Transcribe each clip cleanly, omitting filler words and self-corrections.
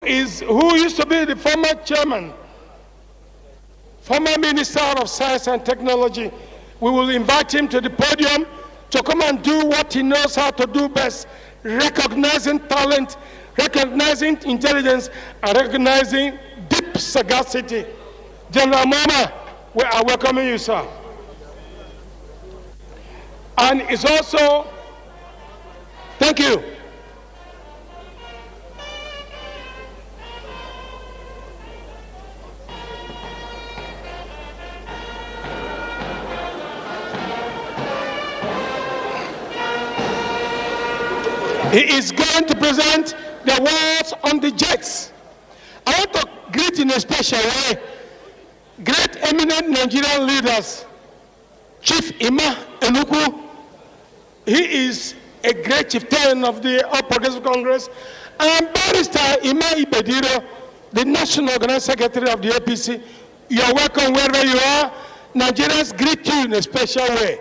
is who used to be the former chairman, former Minister of Science and Technology. We will invite him to the podium to come and do what he knows how to do best, recognizing talent, recognizing intelligence, and recognizing deep sagacity. General Moma, we are welcoming you, sir. And it's also, thank you. He is going to present the awards on the jets. I want to greet in a special way great eminent Nigerian leaders. Chief Ima Enuku, he is a great chieftain of the All Progressive Congress, and Barrister Ima Ibediro, the National Organizing Secretary of the APC. You are welcome wherever you are. Nigerians greet you in a special way.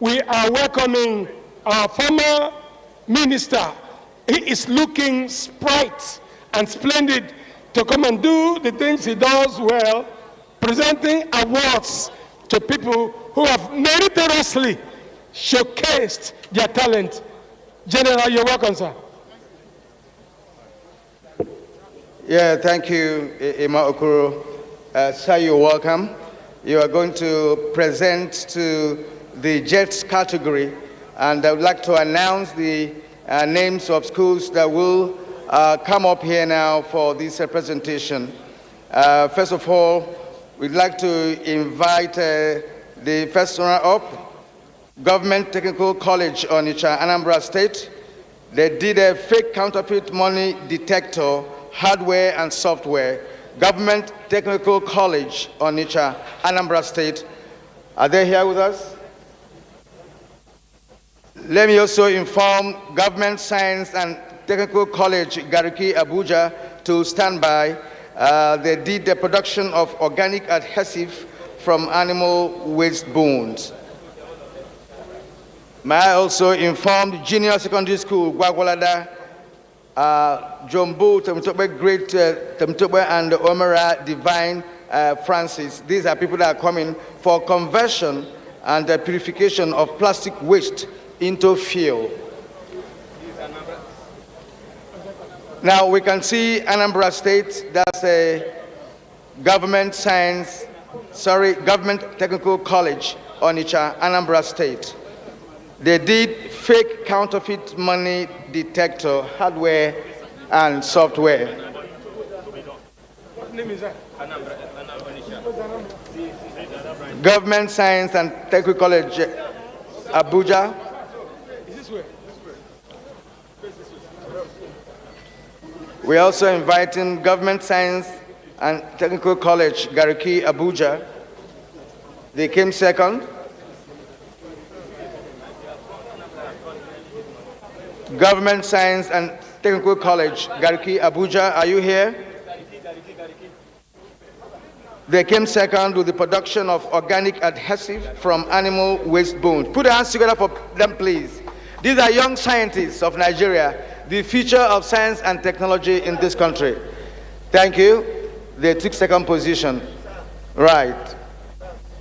We are welcoming our former minister. He is looking sprite and splendid to come and do the things he does well, presenting awards to people who have meritoriously showcased their talent. General, you're welcome, sir. Yeah, thank you, Ima Okoro. Sir, you're welcome. You are going to present to the JETS category, and I would like to announce the names of schools that will come up here now for this presentation. First of all, we'd like to invite the first runner-up, Government Technical College Onitsha, Anambra State. They did a fake counterfeit money detector, hardware and software. Government Technical College Onitsha, Anambra State. Are they here with us? Let me also inform Government Science and Technical College Gariki Abuja to stand by. They did the production of organic adhesive from animal waste bones. May I also inform Junior Secondary School Gwagwalada, Jumbo Temtobe Great Temtobe and Omera Divine Francis. These are people that are coming for conversion and the purification of plastic waste into fuel. Now we can see Anambra State, that's a Government Technical College, Onitsha, Anambra State. They did fake counterfeit money detector, hardware and software. What name is that? Government Science and Technical College, Abuja. Is this way? We're also inviting Government Science and Technical College, Gariki, Abuja. They came second. Government Science and Technical College, Gariki, Abuja, are you here? They came second with the production of organic adhesive from animal waste bones. Put your hands together for them, please. These are young scientists of Nigeria, the future of science and technology in this country. Thank you. They took second position. Right.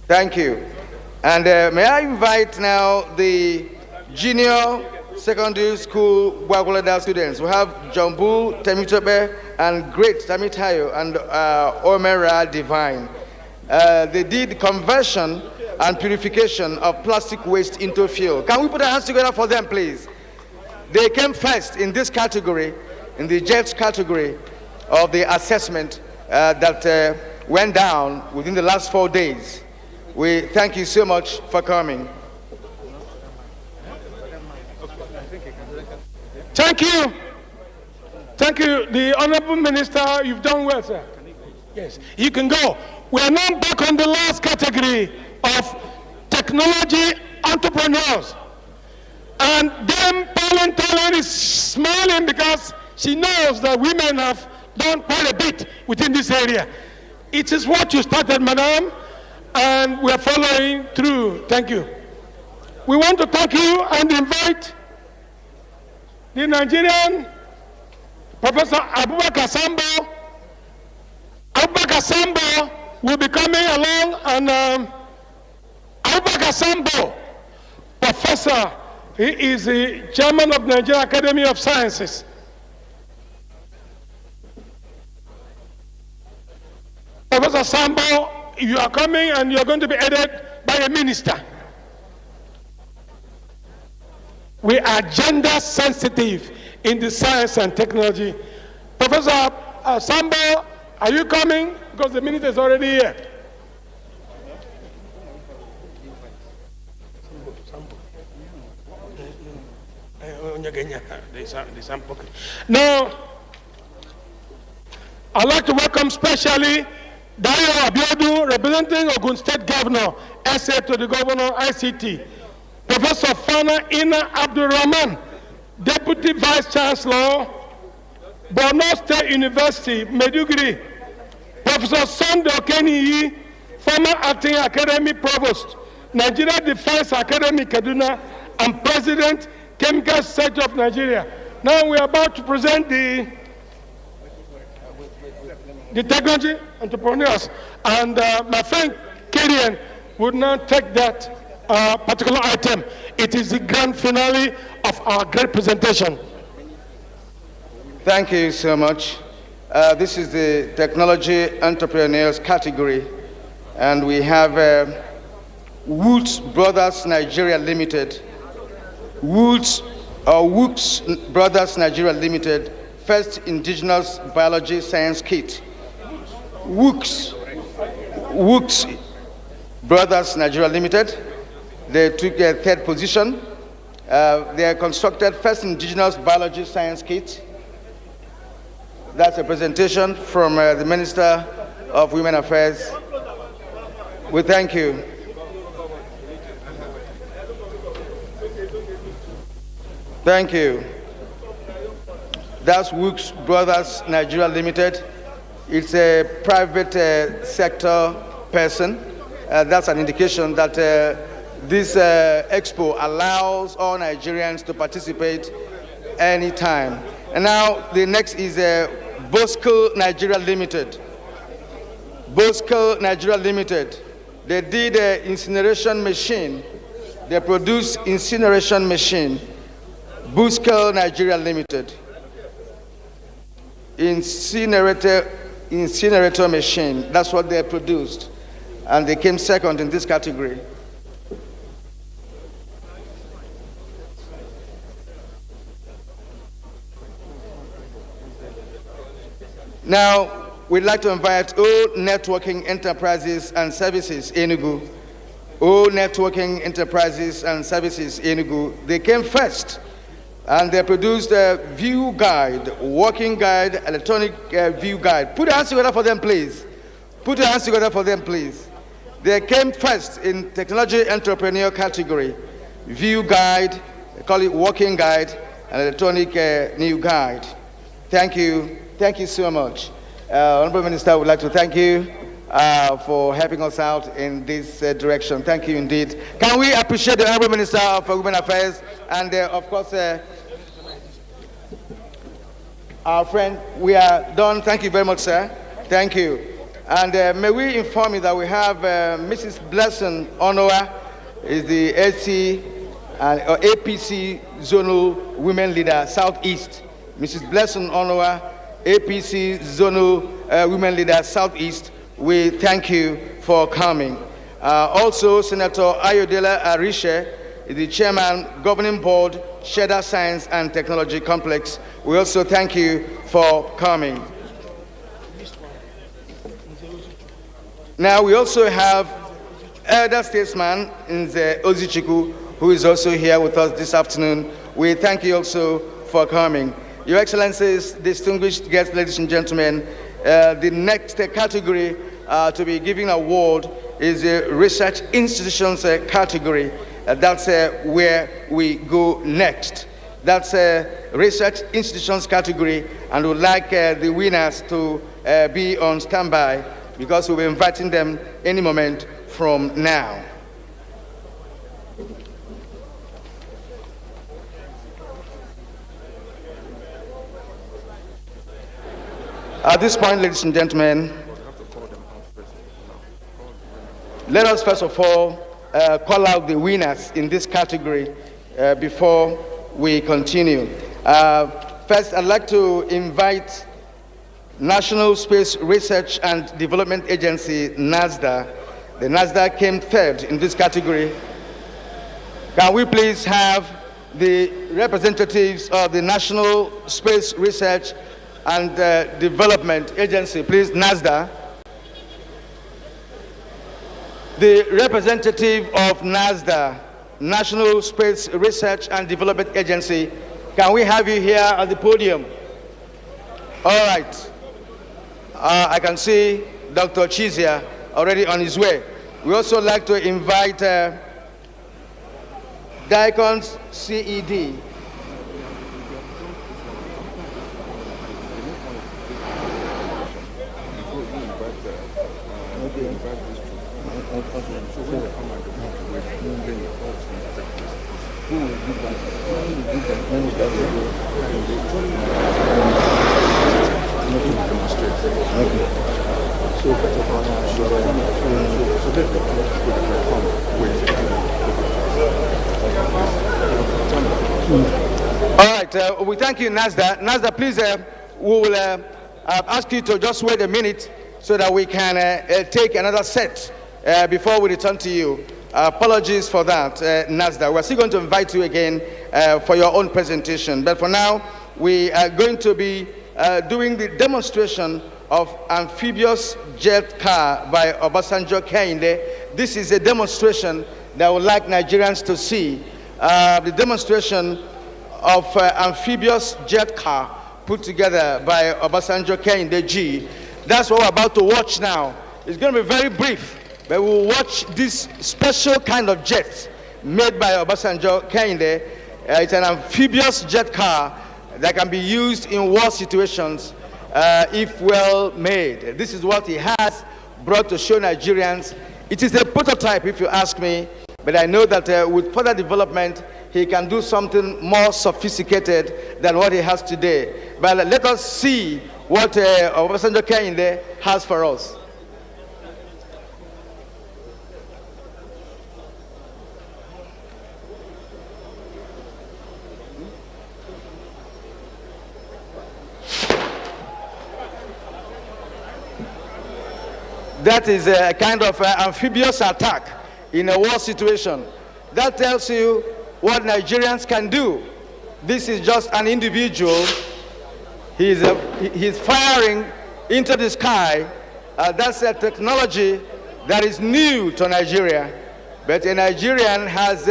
Thank you. And may I invite now the junior secondary school Gwagwalada students. We have Jambu Temitobe and Great Tamitayo and Omera Divine. They did conversion and purification of plastic waste into fuel. Can we put our hands together for them, please? They came first in this category, in the JETS category of the assessment that went down within the last 4 days. We thank you so much for coming. Thank you. Thank you. The Honorable Minister, you've done well, sir. Yes, you can go. We are now back on the last category of technology entrepreneurs. And then Talent is smiling because she knows that women have done quite a bit within this area. It is what you started, madam, and we are following through. Thank you. We want to thank you and invite the Nigerian Professor Abubakar Sambo. Abubakar Sambo will be coming along, and Abubakar Sambo, Professor, he is the chairman of Nigeria Academy of Sciences. Professor Sambo, you are coming and you are going to be aided by a minister. We are gender sensitive in the science and technology. Professor Sambo, are you coming? Because the minister is already here. Now, I'd like to welcome specially Dayo Abiodun, representing Ogun State Governor, SA to the Governor ICT. Professor Fana Ina Abdulrahman, Deputy Vice Chancellor, Borno State University, Maiduguri. Professor Sunday Okeniyi, former Acting Academy Provost, Nigeria Defense Academy, Kaduna, and President, Chemical Sector of Nigeria. Now we are about to present the technology entrepreneurs, and my friend Kirian would now take that particular item. It is the grand finale of our great presentation. Thank you so much. This is the technology entrepreneurs category, and we have Woods Brothers Nigeria Limited. Woods Brothers Nigeria Limited, first indigenous biology science kit. Woods Brothers Nigeria Limited, they took a third position. They constructed first indigenous biology science kit. That's a presentation from the Minister of Women Affairs. We thank you. Thank you. That's Woods Brothers Nigeria Limited. It's a private sector person. That's an indication that this expo allows all Nigerians to participate anytime. And now the next is Bosco Nigeria Limited. Bosco Nigeria Limited. They did an incineration machine. They produced incineration machine. Bosco Nigeria Limited. Incinerator machine. That's what they produced. And they came second in this category. Now, we'd like to invite all networking enterprises and services Enugu. All networking enterprises and services Enugu. They came first, and they produced a view guide, working guide, electronic view guide. Put your hands together for them, please. Put your hands together for them, please. They came first in technology entrepreneur category. View guide, they call it working guide, and electronic new guide. Thank you. Thank you so much. Honorable Minister, I would like to thank you for helping us out in this direction. Thank you indeed. Can we appreciate the Honorable Minister of Women Affairs and, of course, our friend? We are done. Thank you very much, sir. Thank you. And may we inform you that we have Mrs. Blessing Onoa, is the AC or APC Zonal Women Leader Southeast. Mrs. Blessing Onoa, APC Zonal Women Leader Southeast, we thank you for coming. Also, Senator Ayodele Arishe is the Chairman, Governing Board, Sheda Science and Technology Complex. We also thank you for coming. Now, we also have Elder Statesman Nze Ozichukwu, who is also here with us this afternoon. We thank you also for coming. Your Excellencies, distinguished guests, ladies and gentlemen, the next category to be giving award is the Research Institutions category. That's where we go next. That's Research Institutions category, and we'd like the winners to be on standby because we'll be inviting them any moment from now. At this point, ladies and gentlemen, let us first of all call out the winners in this category before we continue. First, I'd like to invite National Space Research and Development Agency, NASDA. The NASDA came third in this category. Can we please have the representatives of the National Space Research and Development Agency, please, NASDA. The representative of NASDA, National Space Research and Development Agency, can we have you here at the podium? All right. I can see Dr. Chizia already on his way. We also like to invite Dicons CED. All right, we thank you, NASDA. NASDA, please, we will ask you to just wait a minute so that we can take another set before we return to you. Apologies for that, NASDA. We're still going to invite you again for your own presentation. But for now, we are going to be doing the demonstration of amphibious jet car by Obasanjo Kehinde. This is a demonstration that I would like Nigerians to see. The demonstration of amphibious jet car put together by Obasanjo Kehinde G. That's what we're about to watch now. It's going to be very brief, but we'll watch this special kind of jet made by Obasanjo Kehinde. It's an amphibious jet car that can be used in war situations if well made. This is what he has brought to show Nigerians. It is a prototype, if you ask me, but I know that with further development, he can do something more sophisticated than what he has today. But let us see what Obasanjo Kehinde has for us. That is a kind of amphibious attack in a war situation. That tells you what Nigerians can do. This is just an individual. He's firing into the sky. That's a technology that is new to Nigeria, but a Nigerian has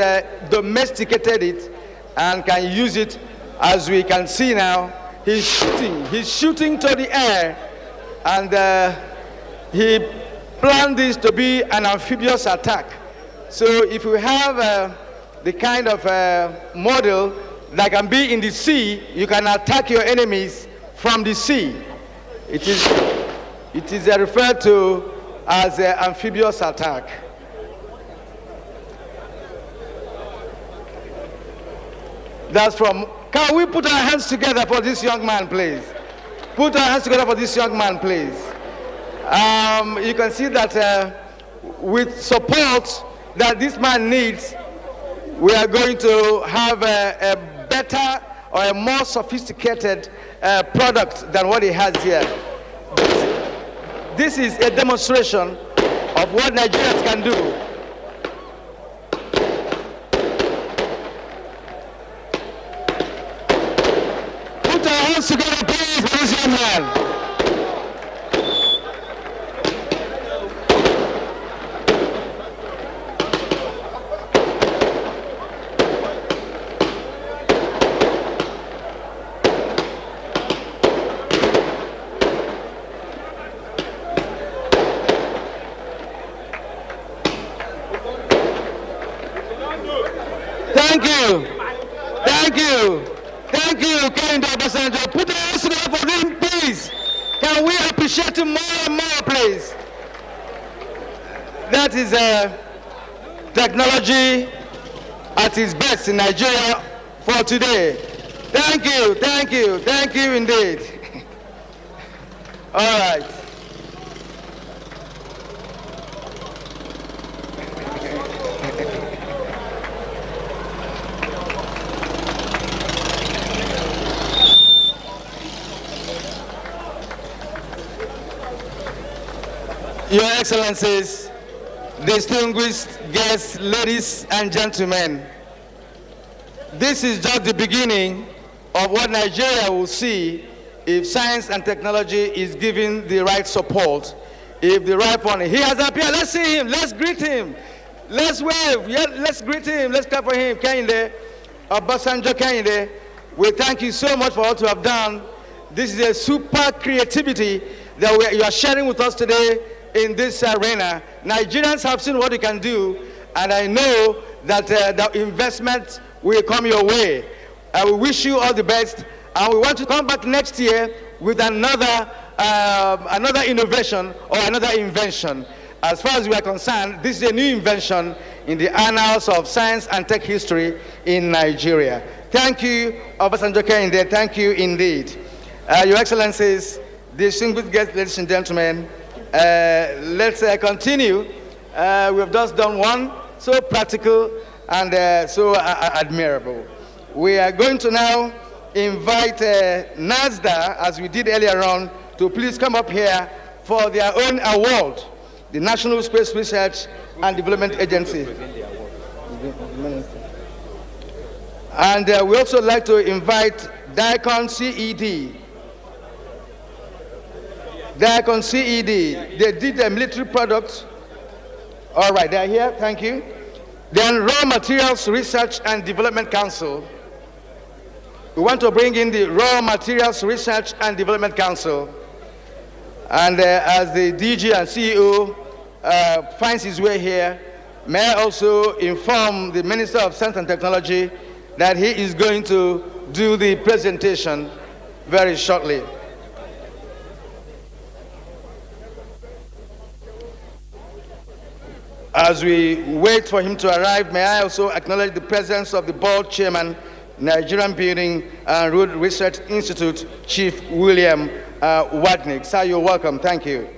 domesticated it and can use it. As we can see now, he's shooting to the air, and he planned this to be an amphibious attack. So if you have the kind of model that can be in the sea, you can attack your enemies from the sea. It is referred to as an amphibious attack. That's from, can we put our hands together for this young man, please? Put our hands together for this young man, please. You can see that with support that this man needs, we are going to have a better or a more sophisticated product than what he has here. This is a demonstration of what Nigerians can do. Put our hands together, please, for this young man. Thank you, Kehinde Obasanjo. Put your hands together for him, please. Can we appreciate him more and more, please? That is technology at its best in Nigeria for today. Thank you indeed. All right. Your Excellencies, distinguished guests, ladies and gentlemen, this is just the beginning of what Nigeria will see if science and technology is given the right support, if the right funding. He has appeared. Let's see him. Let's greet him. Let's wave. Yeah, let's greet him. Let's clap for him. Kehinde, Obasanjo Kehinde, we thank you so much for what you have done. This is a super creativity that you are sharing with us today in this arena. Nigerians have seen what you can do, and I know that the investment will come your way. We wish you all the best, and we want to come back next year with another innovation or another invention. As far as we are concerned, this is a new invention in the annals of science and tech history in Nigeria. Thank you, Obasanjo Kehinde. Thank you indeed. Your Excellencies, distinguished guests, ladies and gentlemen, let's continue. We have just done one, so practical and so admirable. We are going to now invite NASDA, as we did earlier on, to please come up here for their own award, the National Space Research and Development Agency. And we also like to invite DICON CED. DICON CED, they did a military product. All right, they're here, thank you. Then Raw Materials Research and Development Council. We want to bring in the Raw Materials Research and Development Council. And as the DG and CEO finds his way here, may I also inform the Minister of Science and Technology that he is going to do the presentation very shortly. As we wait for him to arrive, may I also acknowledge the presence of the board chairman, Nigerian Building and Road Research Institute, Chief William Wadnick. Sir, you're welcome. Thank you.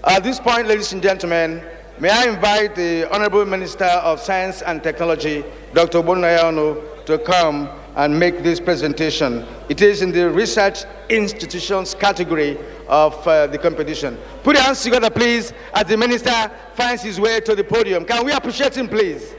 At this point, ladies and gentlemen, may I invite the Honorable Minister of Science and Technology, Dr. Ogbonnaya, to come and make this presentation. It is in the research institutions category of the competition. Put your hands together, please, as the minister finds his way to the podium. Can we appreciate him, please?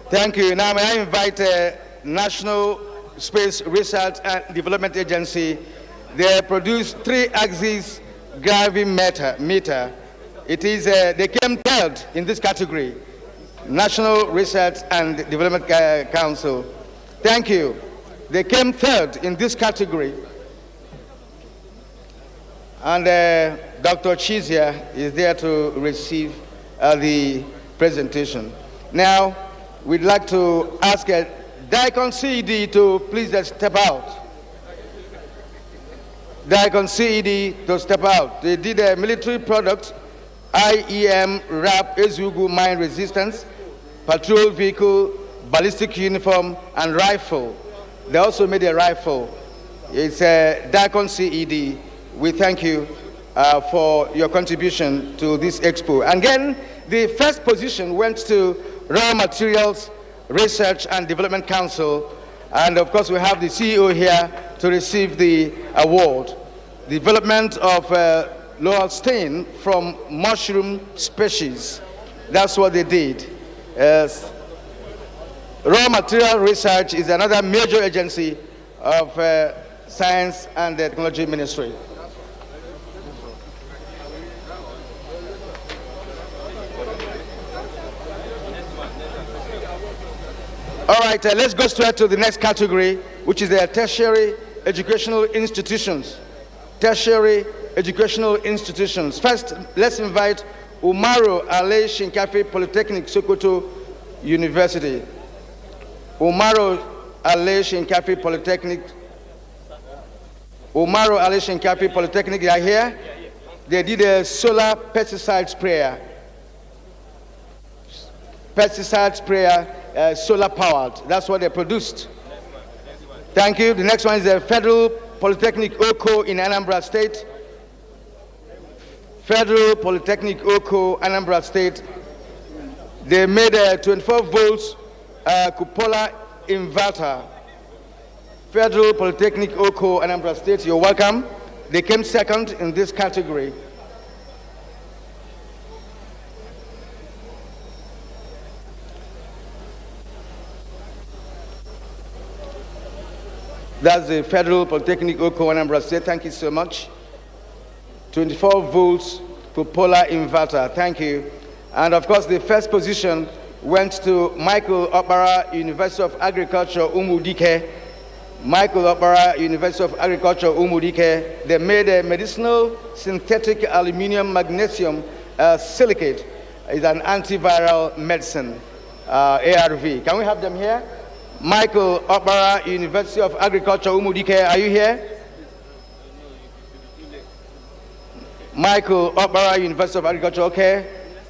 Thank you. Now may I invite National Space Research and Development Agency. They produced 3-axis gravimeter. It is, they came third in this category. National Research and Development Council. Thank you. They came third in this category. And Dr. Chizia is there to receive the presentation. Now, we'd like to ask DICON CED to please step out. DICON CED to step out. They did a military product, IEM RAP Ezugu mine resistance, patrol vehicle, ballistic uniform, and rifle. They also made a rifle. It's DICON CED. We thank you for your contribution to this expo. And again, the first position went to Raw Materials Research and Development Council, and of course we have the CEO here to receive the award. Development of Lowell stain from mushroom species. That's what they did. Raw Material Research is another major agency of Science and Technology Ministry. All right, let's go straight to the next category, which is the tertiary educational institutions. Tertiary educational institutions. First, let's invite Umaru Ale Shinkafi Polytechnic, Sokoto University. Umaru Ale Shinkafi Polytechnic. Umaru Ale Shinkafi Polytechnic, they are here. They did a solar pesticide sprayer. Pesticide sprayer, solar powered. That's what they produced. Thank you. The next one is the Federal Polytechnic Oko in Anambra State. Federal Polytechnic Oko, Anambra State. They made a 24 volts cupola inverter. Federal Polytechnic Oko, Anambra State, you're welcome. They came second in this category. That's the Federal Polytechnic Oko, Anambra State. Thank you so much. 24 volts cupola inverter. Thank you. And of course, the first position went to Michael Okpara, University of Agriculture, Umudike. Michael Okpara, University of Agriculture, Umudike. They made a medicinal synthetic aluminum magnesium silicate. It's an antiviral medicine, ARV. Can we have them here? Michael Okpara, University of Agriculture, Umudike. Are you here? Michael Okpara, University of Agriculture. Okay.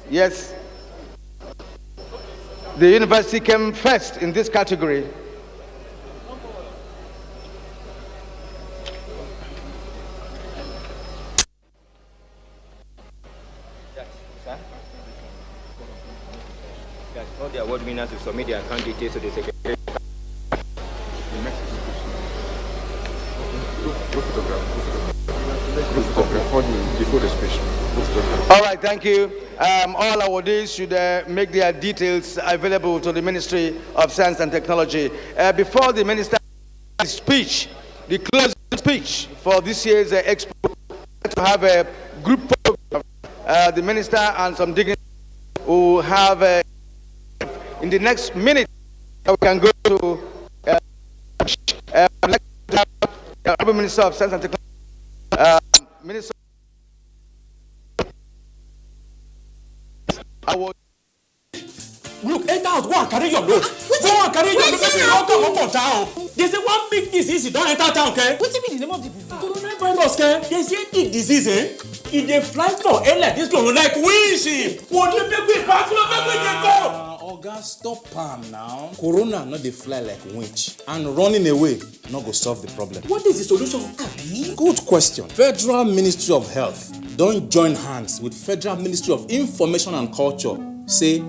Yes. The university came first in this category. All the award winners will submit their account details to the secretary. Before the speech. All right, thank you. All awardees should make their details available to the Ministry of Science and Technology. Before the minister's speech, the closing speech for this year's expo, to have a group program. The minister and some dignitaries who have in the next minute we can go to the Minister of Science and Technology. Minister Look, enter out, go and carry your load. Go and carry your load. Don't come up for town. They say one big disease, you don't enter town, okay? What be the name of the disease? Coronavirus, okay? They say the disease, eh? If they fly for air like this, like windshield. What do you make we pass? What do you make we go? Oga, stop am now. Corona no dey fly like winch, and running away no go solve the problem. What is the solution? Abi? Good question. Federal Ministry of Health don join hands with Federal Ministry of Information and Culture. Say,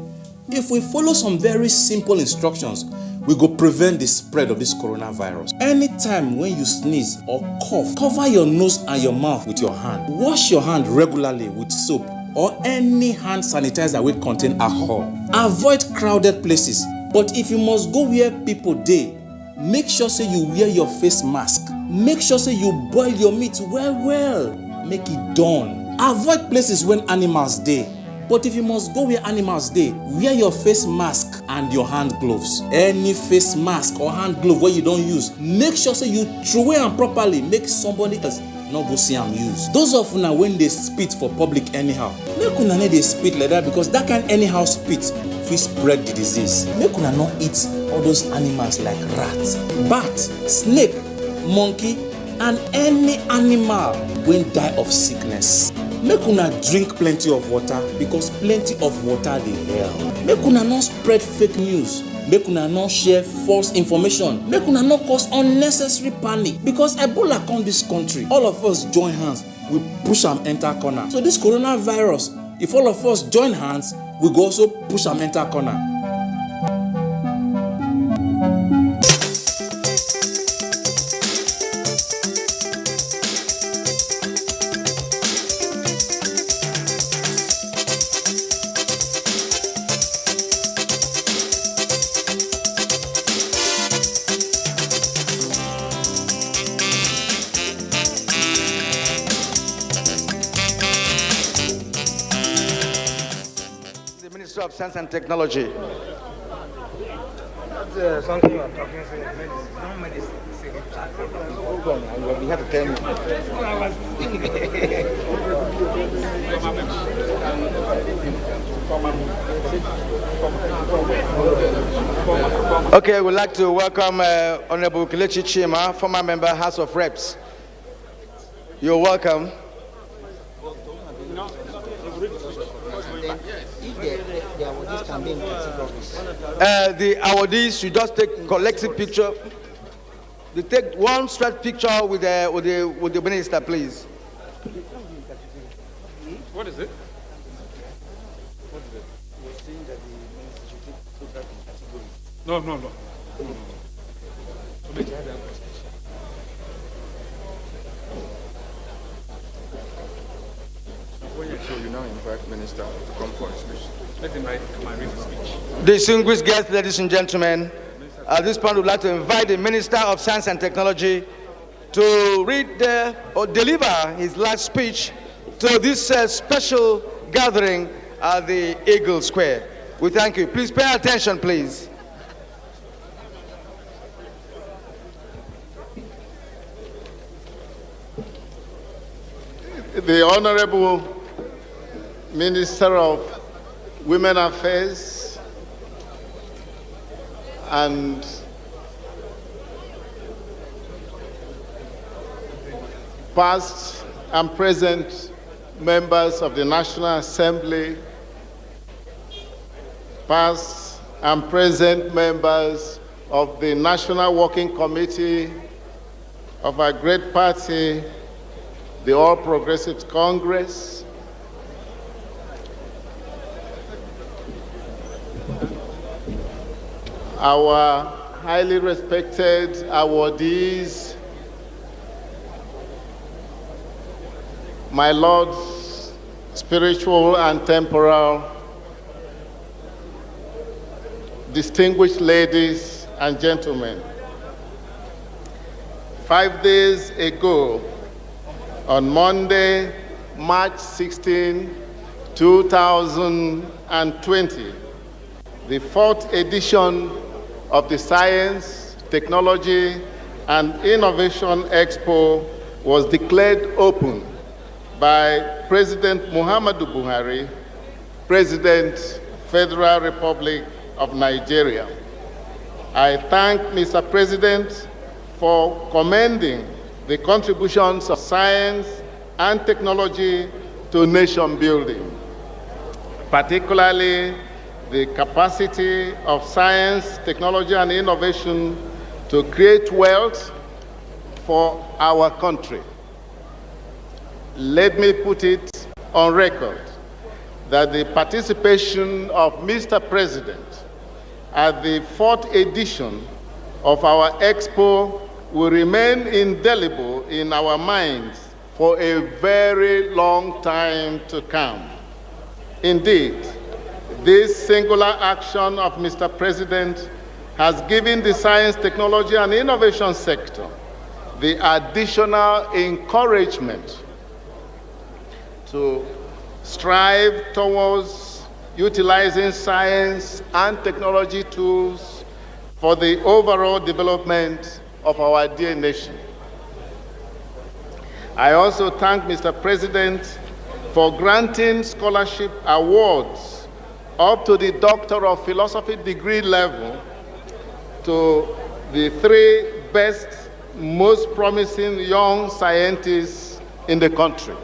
if we follow some very simple instructions, we go prevent the spread of this coronavirus. Anytime when you sneeze or cough, cover your nose and your mouth with your hand. Wash your hand regularly with soap or any hand sanitizer wey contain alcohol. Avoid crowded places, but if you must go where people dey, make sure say you wear your face mask. Make sure say you boil your meat well, make it done. Avoid places when animals dey, but if you must go where animals dey, wear your face mask and your hand gloves. Any face mask or hand glove wey you don use, make sure say you throw am properly, make somebody else no go see am use. Those of una when dey spit for public anyhow, make una no dey spit like that, because that kind anyhow spit fit spread the disease. Make una no eat all those animals like rat, bat, snake, monkey, and any animal wey die of sickness. Make una drink plenty of water, because plenty of water dey help. Make una no spread fake news. Make una no share false information. Make una no cause unnecessary panic, because Ebola come this country. All of us join hands, we push am enter corner. So this coronavirus, if all of us join hands, we go also push am enter corner. Of Science and Technology. something you are talking Hold on, you have to tell me. Okay, I would like to welcome Honorable Kelechi Chima, former member, House of Reps. You're welcome. The awardees should just take collective picture. They take one straight picture with the minister, please. What is it? No. So you now invite Minister to come for his speech. Let him come and read his speech. Distinguished guests, ladies and gentlemen, at this point, we'd like to invite the Minister of Science and Technology to read or deliver his last speech to this special gathering at the Eagle Square. We thank you. Please pay attention, please. The Honorable Minister of Women Affairs and past and present members of the National Assembly, past and present members of the National Working Committee of our great party, the All Progressives Congress, our highly respected awardees, my lords, spiritual and temporal, distinguished ladies and gentlemen. 5 days ago, on Monday, March 16, 2020, the 4th edition of the Science, Technology, and Innovation Expo was declared open by President Muhammadu Buhari, President, Federal Republic of Nigeria. I thank Mr. President for commending the contributions of science and technology to nation building, particularly the capacity of science, technology, and innovation to create wealth for our country. Let me put it on record that the participation of Mr. President at the 4th edition of our Expo will remain indelible in our minds for a very long time to come. Indeed, this singular action of Mr. President has given the science, technology, and innovation sector the additional encouragement to strive towards utilizing science and technology tools for the overall development of our dear nation. I also thank Mr. President for granting scholarship awards up to the Doctor of Philosophy degree level to the 3 best, most promising young scientists in the country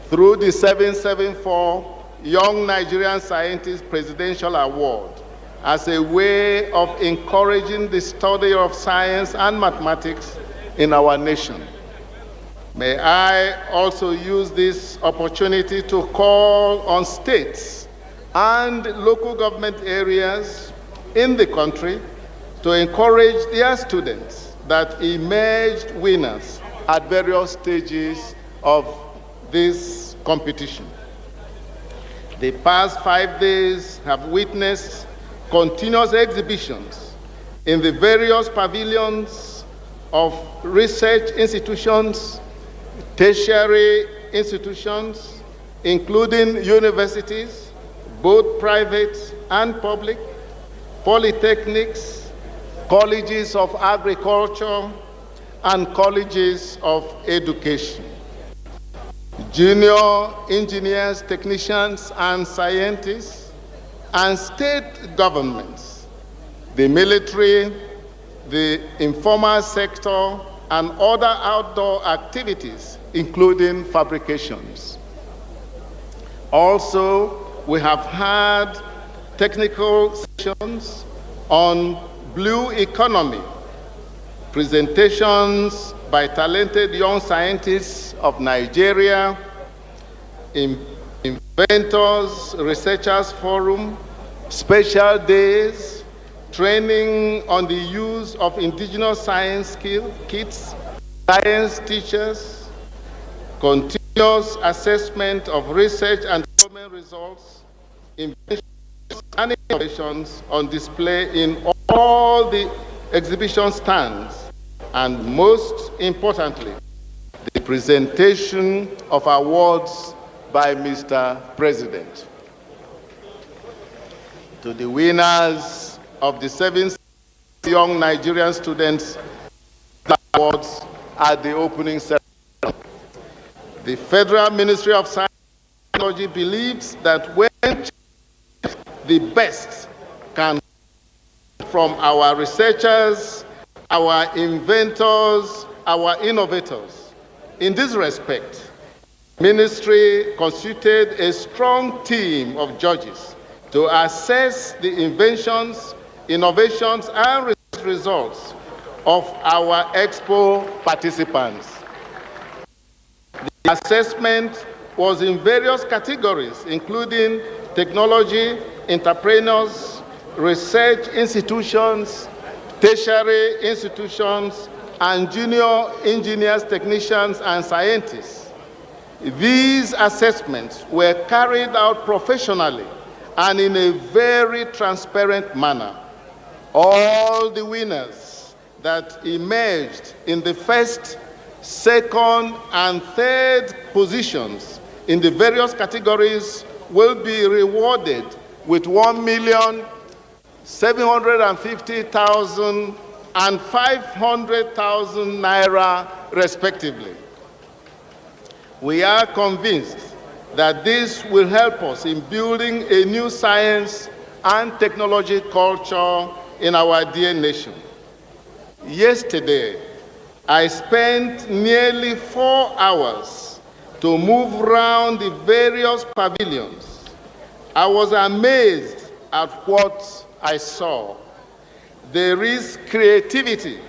through the 774 Young Nigerian Scientist Presidential Award as a way of encouraging the study of science and mathematics in our nation. May I also use this opportunity to call on states and local government areas in the country to encourage their students that emerged winners at various stages of this competition. The past 5 days have witnessed continuous exhibitions in the various pavilions of research institutions, tertiary institutions, including universities, both private and public, polytechnics, colleges of agriculture, and colleges of education. Junior engineers, technicians, and scientists, and state governments, the military, the informal sector, and other outdoor activities, including fabrications. Also, we have had technical sessions on blue economy, presentations by talented young scientists of Nigeria, inventors, researchers forum, special days, training on the use of indigenous science kits, science teachers, continuous assessment of research and development results, inventions and innovations on display in all the exhibition stands, and most importantly, the presentation of awards by Mr. President. To the winners of the 7 young Nigerian students awards at the opening ceremony. The Federal Ministry of Science and Technology believes that when the best can come from our researchers, our inventors, our innovators. In this respect, Ministry constituted a strong team of judges to assess the inventions, innovations, and research results of our Expo participants. The assessment was in various categories, including technology, entrepreneurs, research institutions, tertiary institutions, and junior engineers, technicians, and scientists. These assessments were carried out professionally and in a very transparent manner. All the winners that emerged in the first, second, and third positions in the various categories will be rewarded with 1,750,000 and 500,000 naira respectively. We are convinced that this will help us in building a new science and technology culture in our dear nation. Yesterday, I spent nearly 4 hours to move around the various pavilions. I was amazed at what I saw. There is creativity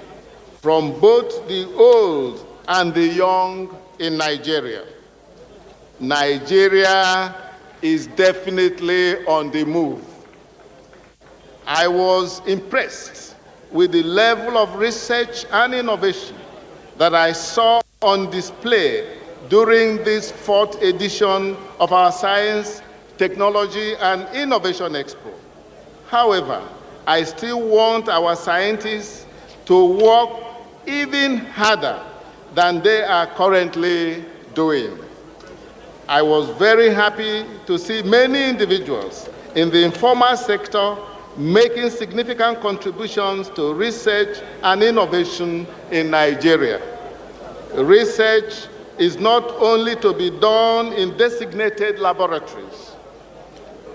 from both the old and the young in Nigeria. Nigeria is definitely on the move. I was impressed with the level of research and innovation that I saw on display during this 4th edition of our Science, Technology, and Innovation Expo. However, I still want our scientists to work even harder than they are currently doing. I was very happy to see many individuals in the informal sector making significant contributions to research and innovation in Nigeria. Research is not only to be done in designated laboratories.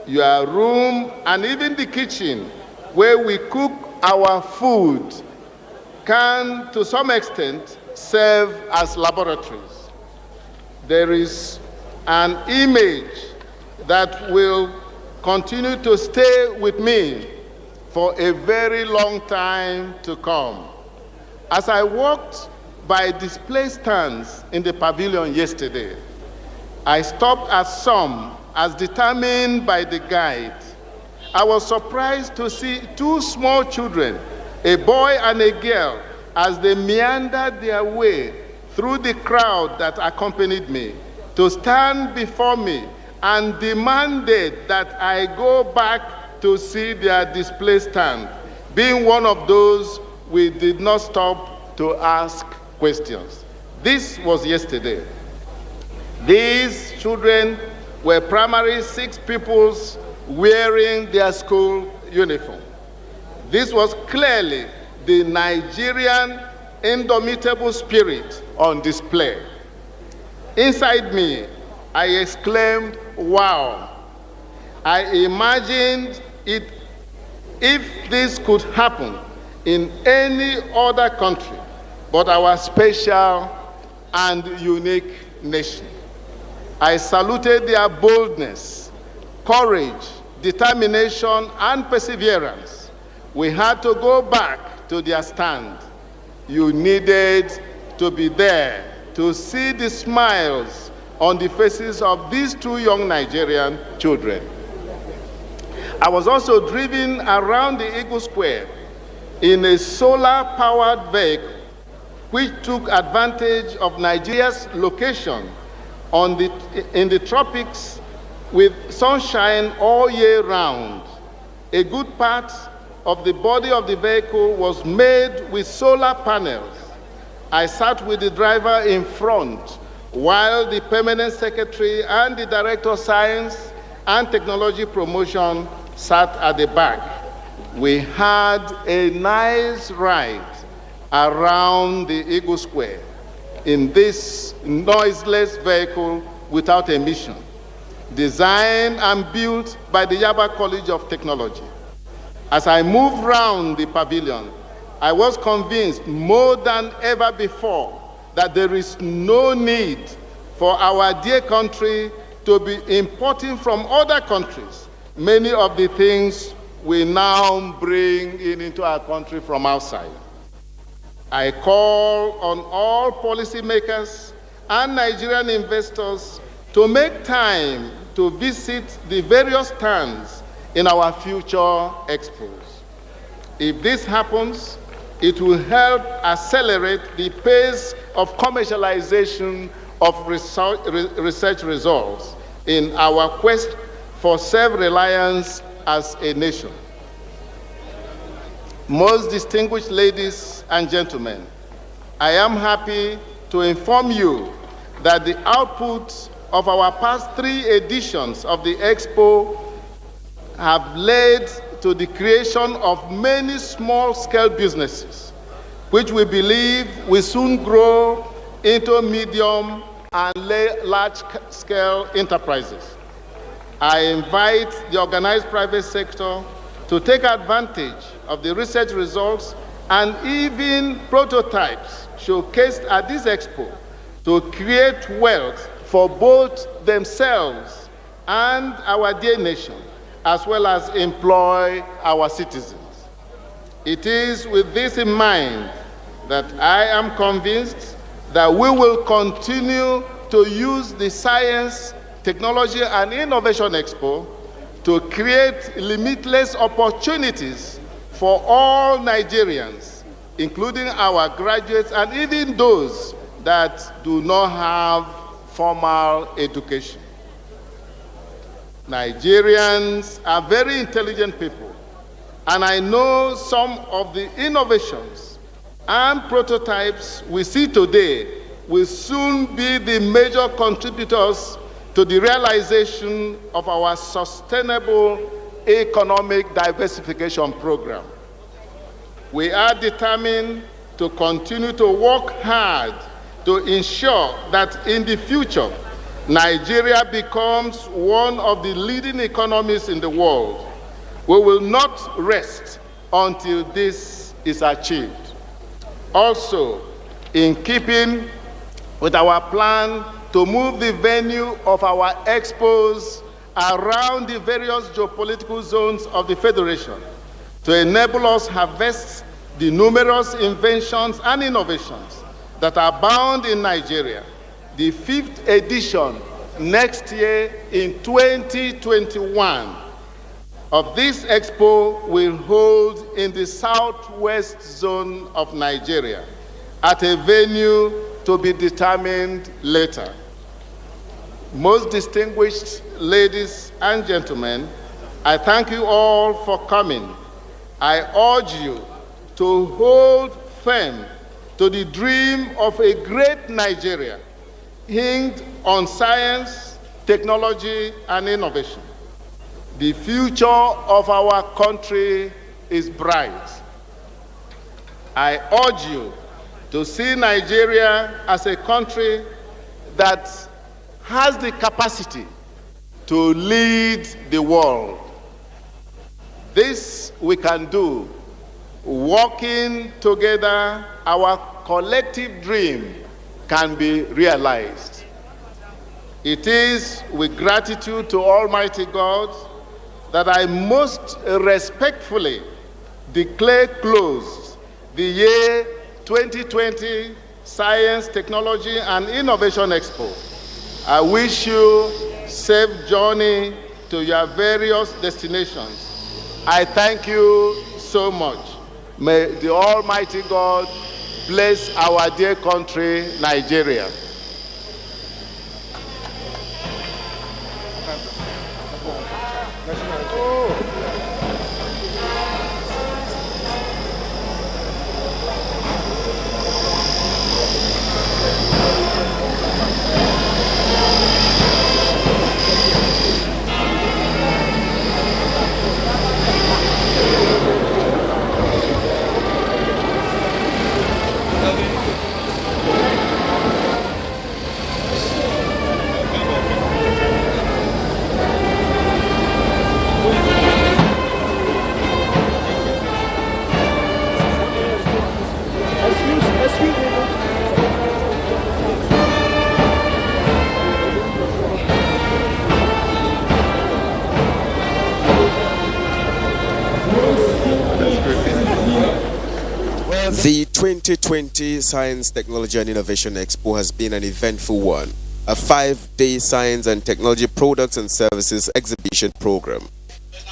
Your room and even the kitchen where we cook our food can, to some extent, serve as laboratories. There is an image that will continue to stay with me for a very long time to come. As I walked by display stands in the pavilion yesterday, I stopped at some as determined by the guide. I was surprised to see 2 small children, a boy and a girl, as they meandered their way through the crowd that accompanied me, to stand before me and demanded that I go back to see their display stand. Being one of those, we did not stop to ask questions. This was yesterday. These children were primary 6 pupils wearing their school uniform. This was clearly the Nigerian indomitable spirit on display. Inside me, I exclaimed, wow. I imagined it if this could happen in any other country but our special and unique nation. I saluted their boldness, courage, determination, and perseverance. We had to go back to their stand. You needed to be there to see the smiles on the faces of these two young Nigerian children. I was also driven around the Eagle Square in a solar-powered vehicle which took advantage of Nigeria's location in the tropics with sunshine all year round. A good part of the body of the vehicle was made with solar panels. I sat with the driver in front while the permanent secretary and the director of science and technology promotion sat at the back. We had a nice ride around the Eagle Square in this noiseless vehicle without emission, designed and built by the Yaba College of Technology. As I moved round the pavilion, I was convinced more than ever before that there is no need for our dear country to be importing from other countries many of the things we now bring into our country from outside. I call on all policymakers and Nigerian investors to make time to visit the various stands in our future expos. If this happens, it will help accelerate the pace of commercialization of research results in our quest for self-reliance as a nation. Most distinguished ladies and gentlemen, I am happy to inform you that the output of our past 3 editions of the Expo have led to the creation of many small-scale businesses, which we believe will soon grow into medium and large-scale enterprises. I invite the organized private sector to take advantage of the research results and even prototypes showcased at this expo to create wealth for both themselves and our dear nation, as well as employ our citizens. It is with this in mind that I am convinced that we will continue to use the Science, Technology and Innovation Expo to create limitless opportunities for all Nigerians, including our graduates and even those that do not have formal education. Nigerians are very intelligent people, and I know some of the innovations and prototypes we see today will soon be the major contributors to the realization of our sustainable economic diversification program. We are determined to continue to work hard to ensure that in the future, Nigeria becomes one of the leading economies in the world. We will not rest until this is achieved. Also, in keeping with our plan to move the venue of our expos around the various geopolitical zones of the Federation to enable us harvest the numerous inventions and innovations that are bound in Nigeria, the 5th edition next year in 2021 of this expo will hold in the southwest zone of Nigeria at a venue to be determined later. Most distinguished ladies and gentlemen, I thank you all for coming. I urge you to hold firm to the dream of a great Nigeria hinged on science, technology, and innovation. The future of our country is bright. I urge you to see Nigeria as a country that has the capacity to lead the world. This we can do. Working together, our collective dream can be realized. It is with gratitude to Almighty God that I most respectfully declare closed the year 2020 Science, Technology and Innovation Expo. I wish you safe journey to your various destinations. I thank you so much. May the Almighty God bless our dear country, Nigeria. The 2020 Science, Technology and Innovation Expo has been an eventful one, a 5-day science and technology products and services exhibition program.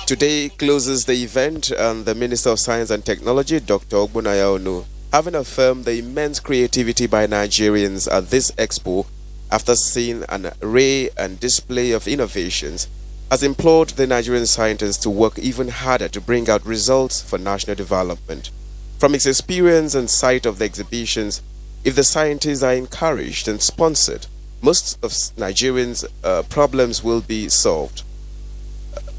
Today closes the event and the Minister of Science and Technology, Dr. Ogbonnaya Onu, having affirmed the immense creativity by Nigerians at this expo after seeing an array and display of innovations, has implored the Nigerian scientists to work even harder to bring out results for national development. From his experience and sight of the exhibitions, if the scientists are encouraged and sponsored, most of Nigerians' problems will be solved.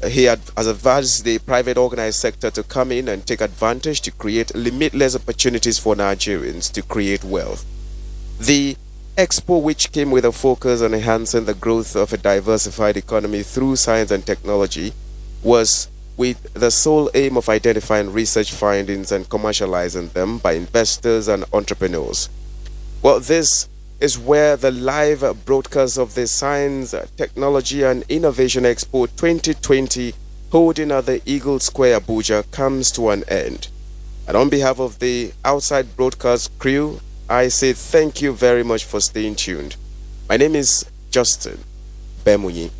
He has advised the private organized sector to come in and take advantage to create limitless opportunities for Nigerians to create wealth. The expo, which came with a focus on enhancing the growth of a diversified economy through science and technology, was with the sole aim of identifying research findings and commercializing them by investors and entrepreneurs. Well, this is where the live broadcast of the Science, Technology and Innovation Expo 2020 holding at the Eagle Square, Abuja, comes to an end. And on behalf of the outside broadcast crew, I say thank you very much for staying tuned. My name is Justin Bemunyi.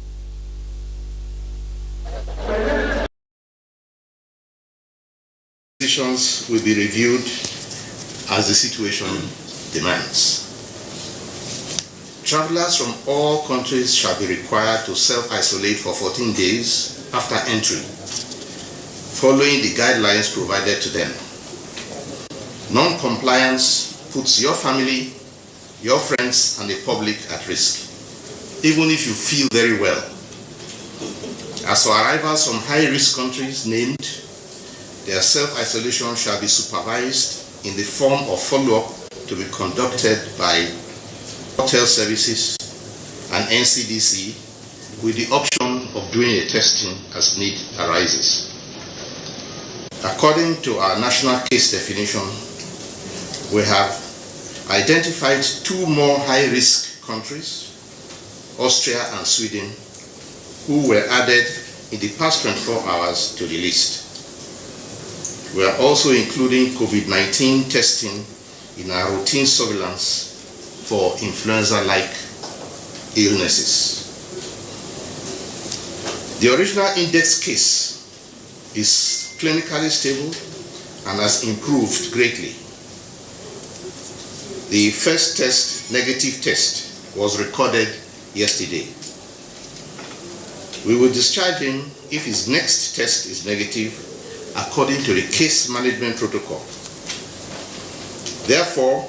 Decisions will be reviewed as the situation demands. Travelers from all countries shall be required to self-isolate for 14 days after entry, following the guidelines provided to them. Non-compliance puts your family, your friends, and the public at risk, even if you feel very well. As for arrivals from high-risk countries named, their self-isolation shall be supervised in the form of follow-up to be conducted by hotel services and NCDC, with the option of doing a testing as need arises. According to our national case definition, we have identified 2 more high-risk countries, Austria and Sweden, who were added in the past 24 hours to the list. We are also including COVID-19 testing in our routine surveillance for influenza-like illnesses. The original index case is clinically stable and has improved greatly. The first test, negative test, was recorded yesterday. We will discharge him if his next test is negative according to the case management protocol. Therefore,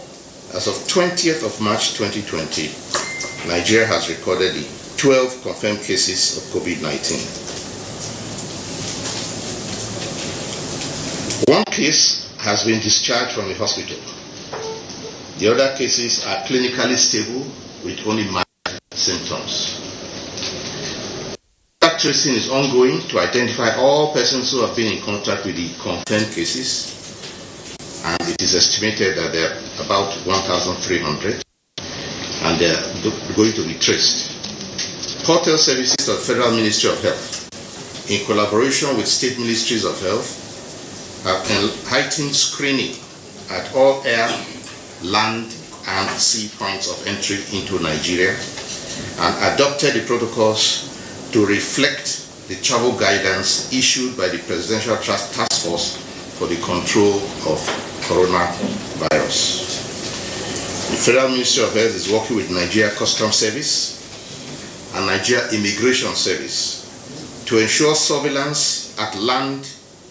as of 20th of March 2020, Nigeria has recorded the 12 confirmed cases of COVID-19. One case has been discharged from the hospital. The other cases are clinically stable with only mild symptoms. Contact tracing is ongoing to identify all persons who have been in contact with the confirmed cases, and it is estimated that there are about 1,300, and they are going to be traced. Port Health Services of the Federal Ministry of Health, in collaboration with state ministries of health, have heightened screening at all air, land, and sea points of entry into Nigeria, and adopted the protocols to reflect the travel guidance issued by the Presidential Task Force for the Control of Coronavirus. The Federal Ministry of Health is working with Nigeria Customs Service and Nigeria Immigration Service to ensure surveillance at land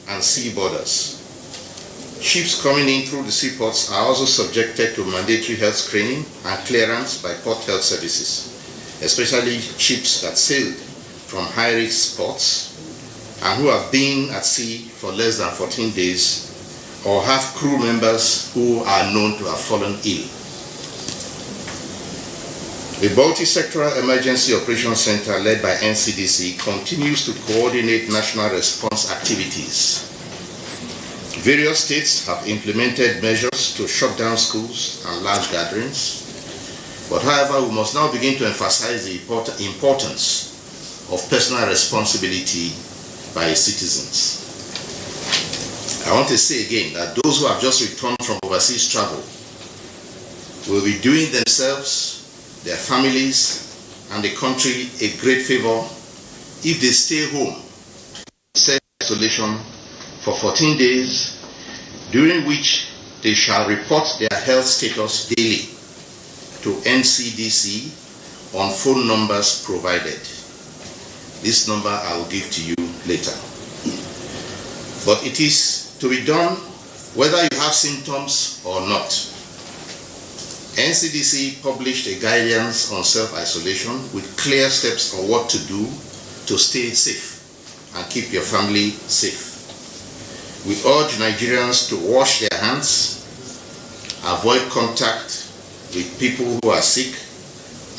and sea borders. Ships coming in through the seaports are also subjected to mandatory health screening and clearance by Port Health Services, especially ships that sailed from high-risk ports and who have been at sea for less than 14 days or have crew members who are known to have fallen ill. The Multi-Sectoral Emergency Operations Center led by NCDC continues to coordinate national response activities. Various states have implemented measures to shut down schools and large gatherings, but however, we must now begin to emphasize the importance of personal responsibility by citizens. I want to say again that those who have just returned from overseas travel will be doing themselves, their families, and the country a great favor if they stay home, self-isolation for 14 days, during which they shall report their health status daily to NCDC on phone numbers provided. This number I will give to you later. But it is to be done whether you have symptoms or not. NCDC published a guidance on self-isolation with clear steps on what to do to stay safe and keep your family safe. We urge Nigerians to wash their hands, avoid contact with people who are sick,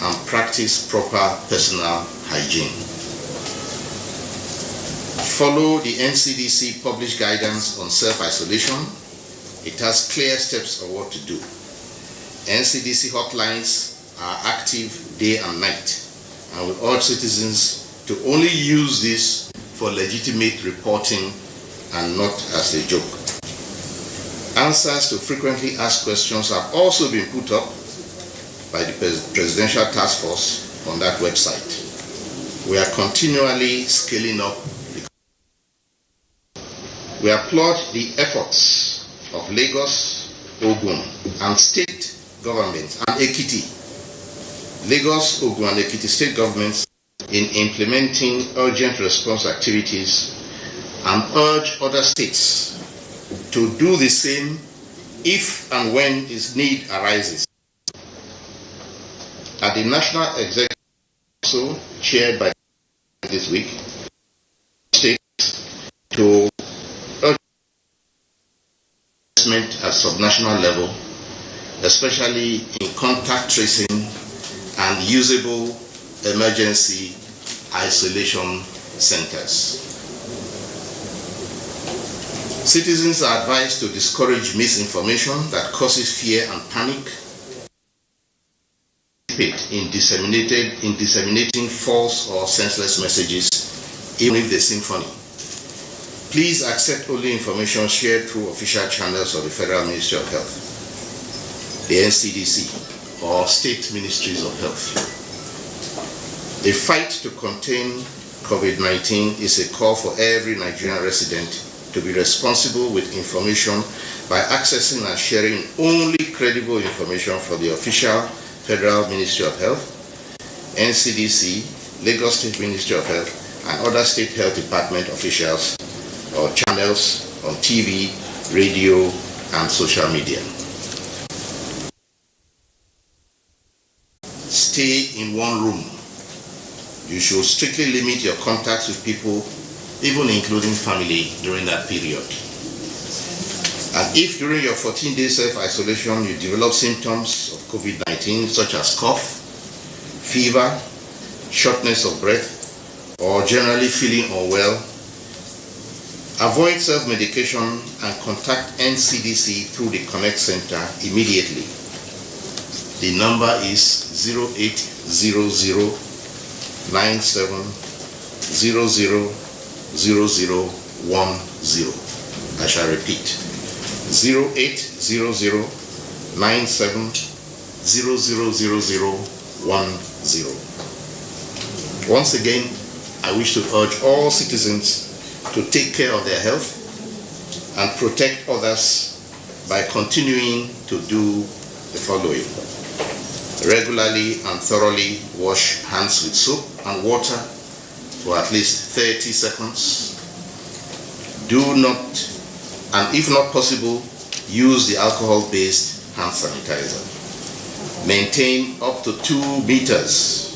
and practice proper personal hygiene. Follow the NCDC published guidance on self-isolation. It has clear steps on what to do. NCDC hotlines are active day and night, and we urge citizens to only use this for legitimate reporting and not as a joke. Answers to frequently asked questions have also been put up by the Presidential Task Force on that website. We are continually scaling up. We applaud the efforts of Lagos, Ogun, and state governments, and Ekiti. Lagos, Ogun, and Ekiti state governments in implementing urgent response activities, and urge other states to do the same if and when its need arises. At the National Executive Council, chaired by this week, states to urge investment at subnational level, especially in contact tracing and usable emergency isolation centers. Citizens are advised to discourage misinformation that causes fear and panic in disseminating false or senseless messages, even if they seem funny. Please accept only information shared through official channels of the Federal Ministry of Health, the NCDC, or state ministries of health. The fight to contain COVID-19 is a call for every Nigerian resident to be responsible with information by accessing and sharing only credible information from the official Federal Ministry of Health, NCDC, Lagos State Ministry of Health, and other state health department officials or channels on TV, radio, and social media. Stay in one room. You should strictly limit your contacts with people, even including family, during that period. And if during your 14-day self-isolation you develop symptoms of COVID-19 such as cough, fever, shortness of breath, or generally feeling unwell, avoid self-medication and contact NCDC through the Connect Center immediately. The number is 0800-97000010. I shall repeat, 0800-97000010. Once again, I wish to urge all citizens to take care of their health and protect others by continuing to do the following. Regularly and thoroughly wash hands with soap and water for at least 30 seconds. Do not, and if not possible, use the alcohol-based hand sanitizer. Maintain up to 2 meters,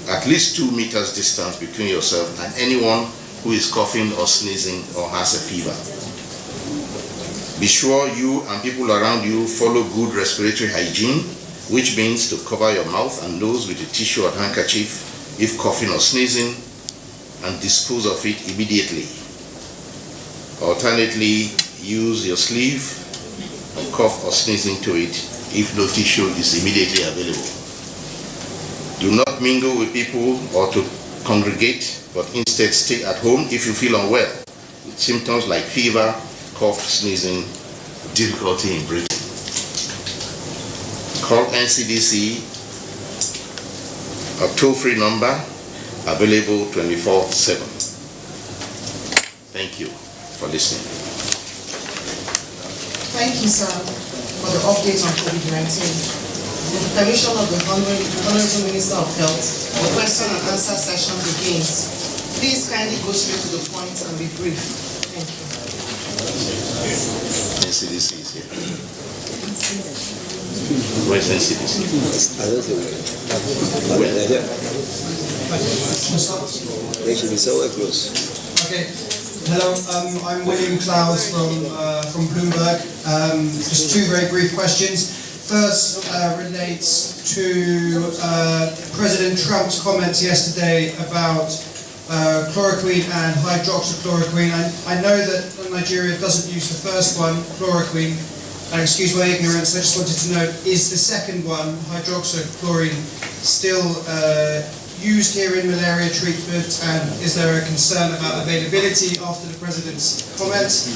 at least 2 meters distance between yourself and anyone who is coughing or sneezing or has a fever. Be sure you and people around you follow good respiratory hygiene, which means to cover your mouth and nose with a tissue or handkerchief if coughing or sneezing, and dispose of it immediately. Alternately, use your sleeve and cough or sneeze into it if no tissue is immediately available. Do not mingle with people or to congregate, but instead stay at home if you feel unwell, with symptoms like fever, cough, sneezing, difficulty in breathing. Call NCDC, a toll-free number available 24/7. Thank you for listening. Thank you, sir, for the update on COVID-19. With the permission of the Honorable Minister of Health, the question and answer session begins. Please kindly go straight to the point and be brief. Thank you. NCDC is here. Where's NCDC? They should be so close. Okay. Hello, I'm William Clowes from Bloomberg. Just 2 very brief questions. First relates to President Trump's comments yesterday about chloroquine and hydroxychloroquine. I know that Nigeria doesn't use the first one, chloroquine. Excuse my ignorance, I just wanted to know, is the second one, hydroxychloroquine, still used here in malaria treatment, and is there a concern about availability after the President's comments?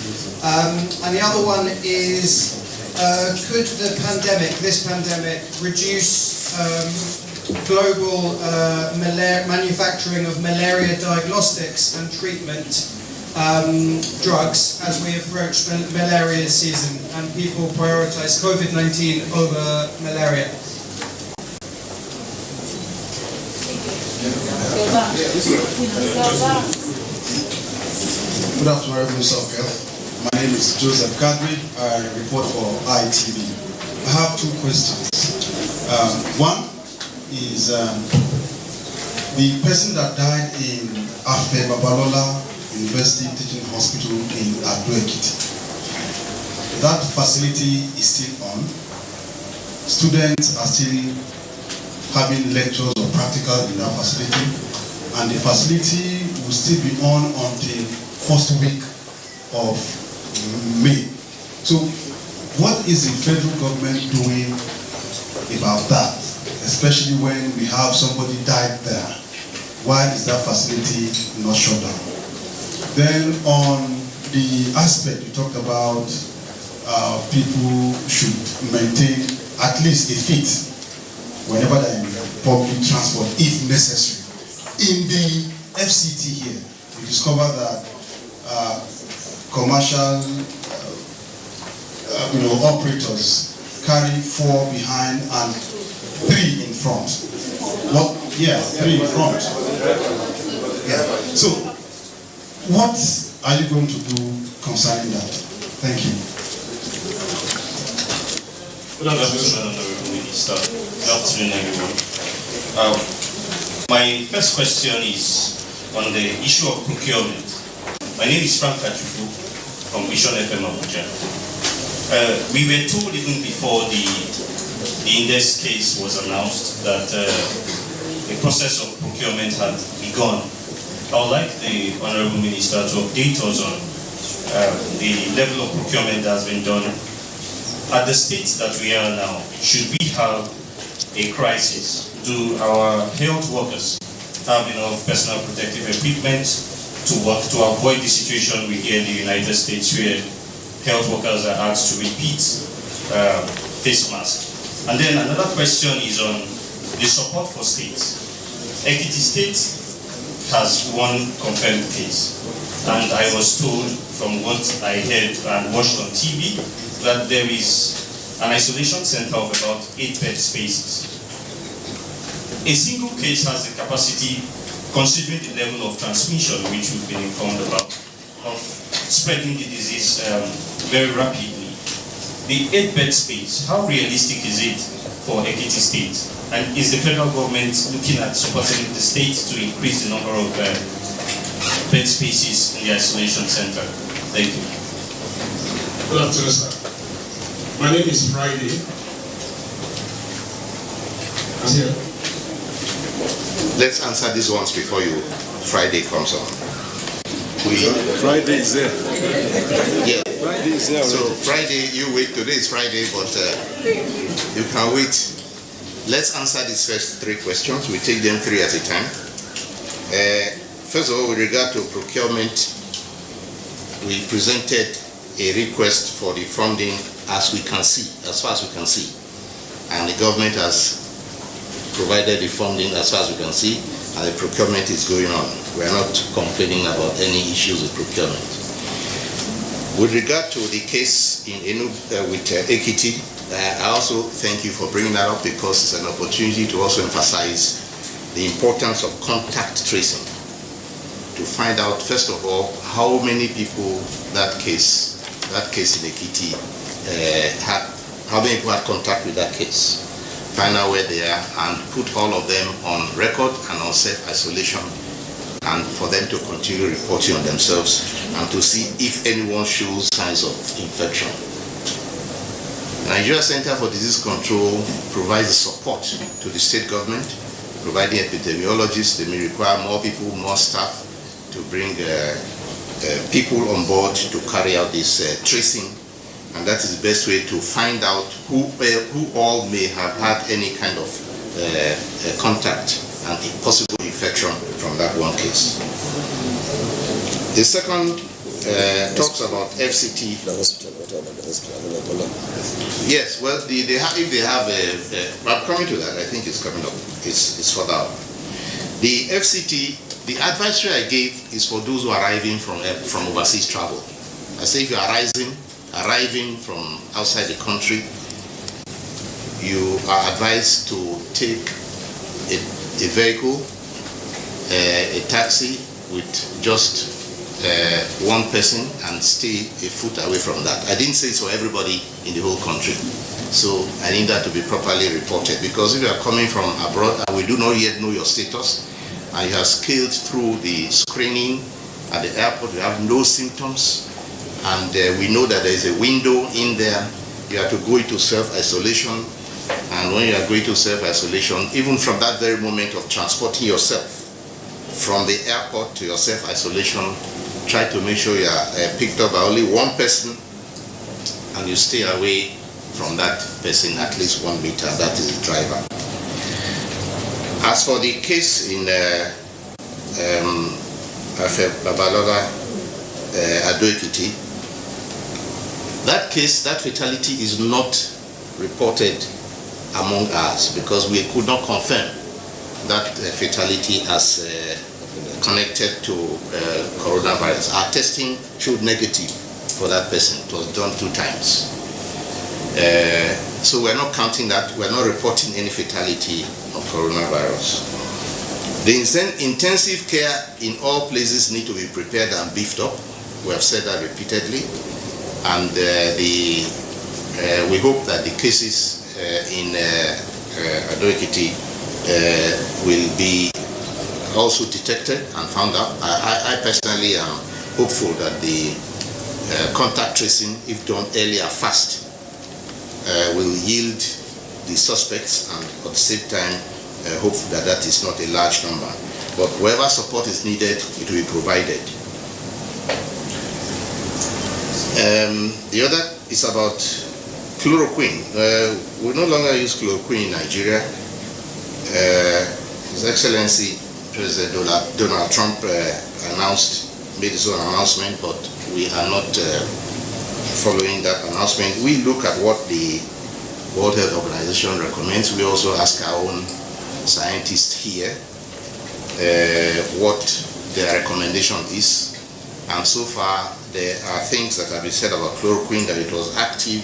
And the other one is, could this pandemic, reduce global manufacturing of malaria diagnostics and treatment drugs as we approach malaria season and people prioritize COVID-19 over malaria? Good afternoon, Minister of Health. My name is Joseph Kadri. I report for ITV. I have 2 questions. One is the person that died in Afe Babalola University Teaching Hospital in Ado-Ekiti. That facility is still on. Students are still having lectures or practical in that facility, and the facility will still be on until first week of May. So what is the federal government doing about that, especially when we have somebody died there? Why is that facility not shut down? Then on the aspect you talked about, people should maintain at least a feet whenever they're in public transport, if necessary. In the FCT here, we discovered that commercial operators carry 4 behind and 3 in front. What? Yeah, 3 in front. Yeah. So, what are you going to do concerning that? Thank you. Good afternoon, Honorable Minister. Good afternoon, everyone. My first question is on the issue of procurement. My name is Frank Kachufu from Vision FM Abuja. We were told even before the index case was announced that the process of procurement had begun. I would like the Honorable Minister to update us on the level of procurement that has been done. At the state that we are now, should we have a crisis, do our health workers have enough personal protective equipment to work to avoid the situation we hear in the United States where health workers are asked to repeat face masks? And then another question is on the support for states. Ekiti State has one confirmed case, and I was told from what I heard and watched on TV that there is an isolation center of about 8 bed spaces. A single case has the capacity, considering the level of transmission which we've been informed about, of spreading the disease very rapidly. The 8 bed space, how realistic is it for Ekiti State? And is the federal government looking at supporting the state to increase the number of bed spaces in the isolation center? Thank you. Good afternoon, sir. My name is Friday. I'm here. Let's answer these ones before Friday comes on. Friday is there. Yeah. Friday is there. So Friday, you wait. Today is Friday, but you can wait. Let's answer these first 3 questions. We take them 3 at a time. First of all, with regard to procurement, we presented a request for the funding as far as we can see. And the government has provided the funding as far as we can see, and the procurement is going on. We are not complaining about any issues with procurement. With regard to the case in with Ekiti, I also thank you for bringing that up, because it's an opportunity to also emphasize the importance of contact tracing, to find out, first of all, how many people that case in Ekiti how many people had contact with that case, find out where they are, and put all of them on record and on self-isolation, and for them to continue reporting on themselves and to see if anyone shows signs of infection. Nigeria Center for Disease Control provides support to the state government, providing epidemiologists. They may require more people, more staff to bring people on board to carry out this tracing, and that is the best way to find out who all may have had any kind of contact and possible infection from that one case. The second talks about FCT. The hospital. Yes, well, if they have I'm coming to that. I think it's coming up. It's further up. The FCT, the advisory I gave is for those who are arriving from overseas travel. I say if you are arriving from outside the country, you are advised to take a vehicle, a taxi with just one person, and stay a foot away from that. I didn't say it's for everybody in the whole country, so I need that to be properly reported, because if you are coming from abroad and we do not yet know your status, and you have scaled through the screening at the airport, you have no symptoms, and we know that there is a window in there, you have to go into self-isolation. And when you are going to self-isolation, even from that very moment of transporting yourself from the airport to your self-isolation, try to make sure you are picked up by only one person, and you stay away from that person at least 1 meter. That is the driver. As for the case in Babalola, Ado Ekiti, that case, that fatality is not reported among us, because we could not confirm that fatality as connected to coronavirus. Our testing showed negative for that person. It was done 2 times. So we're not counting that. We're not reporting any fatality of coronavirus. The intensive care in all places need to be prepared and beefed up. We have said that repeatedly. And we hope that the cases in Ado Ekiti will be also detected and found out. I personally am hopeful that the contact tracing, if done early and fast, will yield the suspects and at the same time hope that that is not a large number. But wherever support is needed, it will be provided. The other is about chloroquine. We no longer use chloroquine in Nigeria. His Excellency President Donald Trump made his own announcement, but we are not following that announcement. We look at what the World Health Organization recommends. We also ask our own scientists here what their recommendation is. And so far, there are things that have been said about chloroquine, that it was active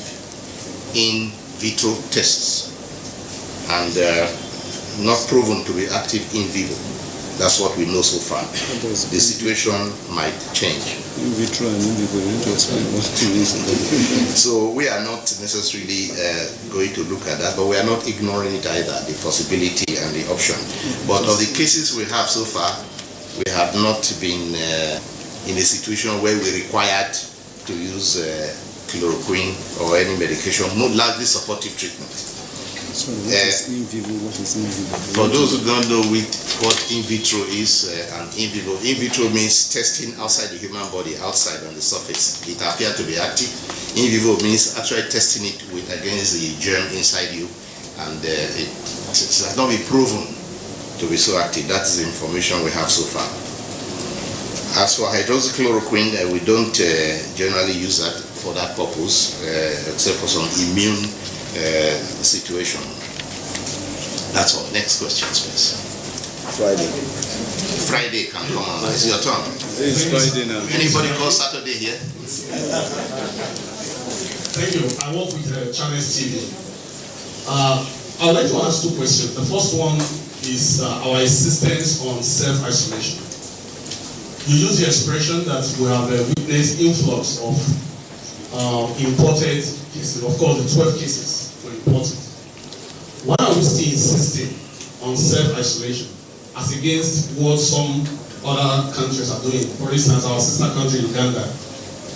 in vitro tests and not proven to be active in vivo. That's what we know so far. The situation might change. In vitro and in vivo, you need to explain what it means. So we are not necessarily going to look at that, but we are not ignoring it either, the possibility and the option. But of the cases we have so far, we have not been in a situation where we required to use chloroquine or any medication, more largely supportive treatment. So what is in vivo? What is in vivo? For those who don't know what in vitro is and in vivo, in vitro means testing outside the human body, outside on the surface. It appears to be active. In vivo means actually testing it against the germ inside you, and it has not been proven to be so active. That is the information we have so far. As for hydroxychloroquine, we don't generally use that for that purpose, except for some immune situation. That's all. Next question, please. Friday can come on. It's your turn. It's Friday now. Anybody call Saturday here? Thank you. I work with Channels TV. I would like to ask two questions. The first one is our insistence on self-isolation. You use the expression that we have witnessed influx of imported cases. Of course, the 12 cases were imported. Why are we still insisting on self-isolation as against what some other countries are doing? For instance, our sister country, Uganda,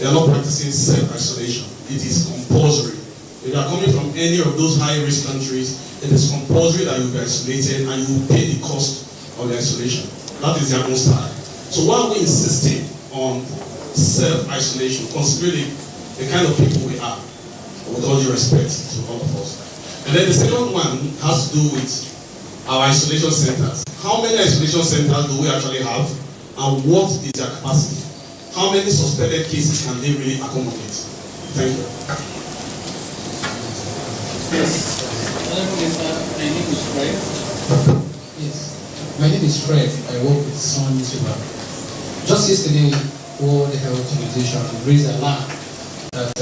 they are not practicing self-isolation. It is compulsory. If you are coming from any of those high-risk countries, it is compulsory that you be isolated and you will pay the cost of the isolation. That is their own style. So why are we insisting on self-isolation, considering the kind of people we are, with all due respect to all of us? And then the second one has to do with our isolation centers. How many isolation centers do we actually have, and what is their capacity? How many suspected cases can they really accommodate? Thank you. Yes. My name is Fred. Yes. My name is Fred. I work with Sun Newspaper. Just yesterday, World Health Organization raised alarm that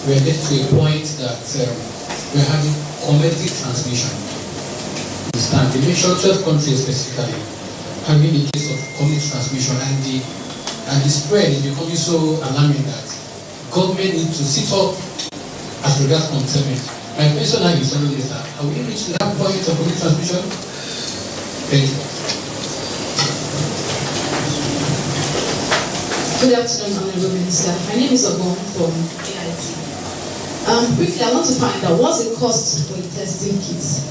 we are getting to a point that we are having community transmission. They mentioned 12 countries specifically having a case of community transmission, and the spread is becoming so alarming that government needs to sit up as regards containment. My question now is only this: have we reached that point of community transmission? Thank you. Good afternoon, Honorable Minister. My name is Obon from AIT. Quickly, I want to find out what's the cost for the testing kits?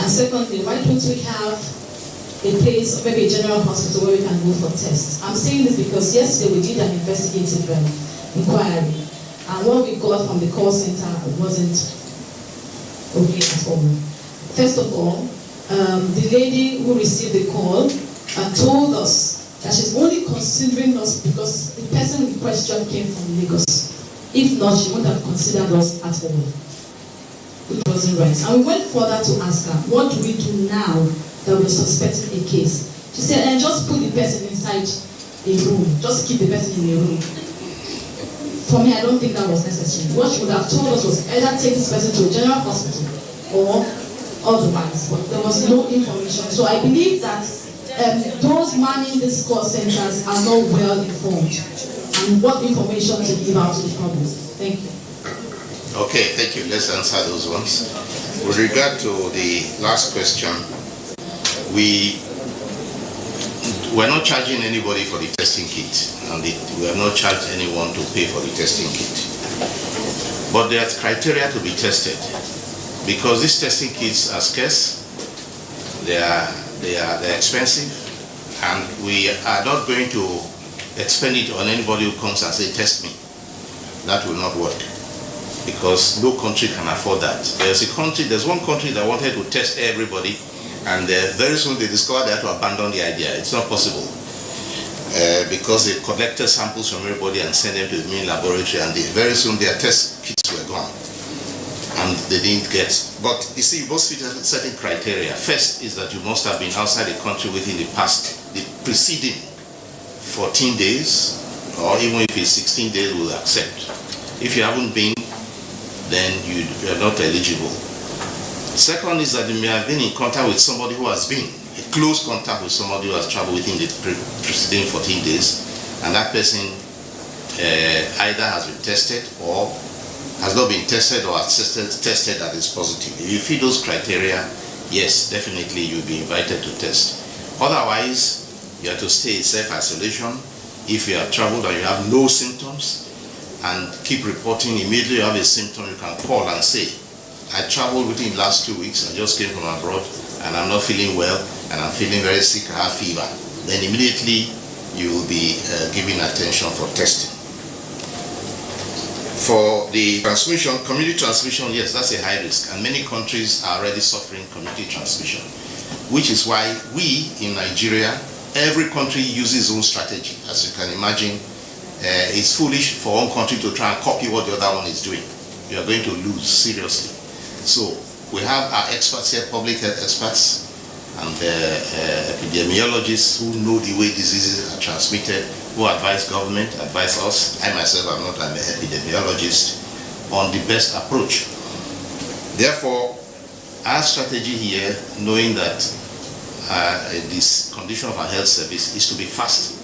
And secondly, why don't we have a place, or maybe a general hospital where we can go for tests? I'm saying this because yesterday we did an investigative inquiry, and what we got from the call center wasn't okay at all. First of all, the lady who received the call told us that she's only considering us because the person in question came from Lagos. If not, she wouldn't have considered us at all. It wasn't right. And we went further to ask her, what do we do now that we're suspecting a case? She said, and just put the person inside a room. Just keep the person in a room. For me, I don't think that was necessary. What she would have told us was either take this person to a general hospital or otherwise. But there was no information. So I believe that those manning these call centers are not well informed and what information to give out to the public. Thank you. Okay, thank you. Let's answer those ones. With regard to the last question, we we're not charging anybody for the testing kit, and we have not charged anyone to pay for the testing kit. But there are criteria to be tested, because these testing kits are scarce, they're expensive, and we are not going to expend it on anybody who comes and say, test me. That will not work, because no country can afford that. There's one country that wanted to test everybody, and very soon they discovered they had to abandon the idea. It's not possible, because they collected samples from everybody and sent them to the main laboratory, and very soon their test kits were gone, and they didn't get. But you see, you must fit certain criteria. First is that you must have been outside the country within the preceding 14 days, or even if it's 16 days, we'll accept. If you haven't been, then you are not eligible. Second is that you may have been in contact with somebody who has been, a close contact with somebody who has traveled within the preceding 14 days, and that person either has been tested or has not been tested or has tested that is positive. If you fit those criteria, yes, definitely you'll be invited to test. Otherwise, you have to stay in self-isolation. If you have traveled and you have no symptoms, and keep reporting. Immediately you have a symptom, you can call and say, I traveled within the last 2 weeks, I just came from abroad and I'm not feeling well and I'm feeling very sick, I have fever. Then immediately you will be given attention for testing. For the transmission, community transmission, yes, that's a high risk, and many countries are already suffering community transmission, which is why we in Nigeria, every country uses its own strategy. As you can imagine, it's foolish for one country to try and copy what the other one is doing. You are going to lose seriously. So we have our experts here, public health experts and epidemiologists who know the way diseases are transmitted, who advise government, advise us. I myself am not an epidemiologist, on the best approach. Therefore, our strategy here, knowing that this condition of our health service is to be fast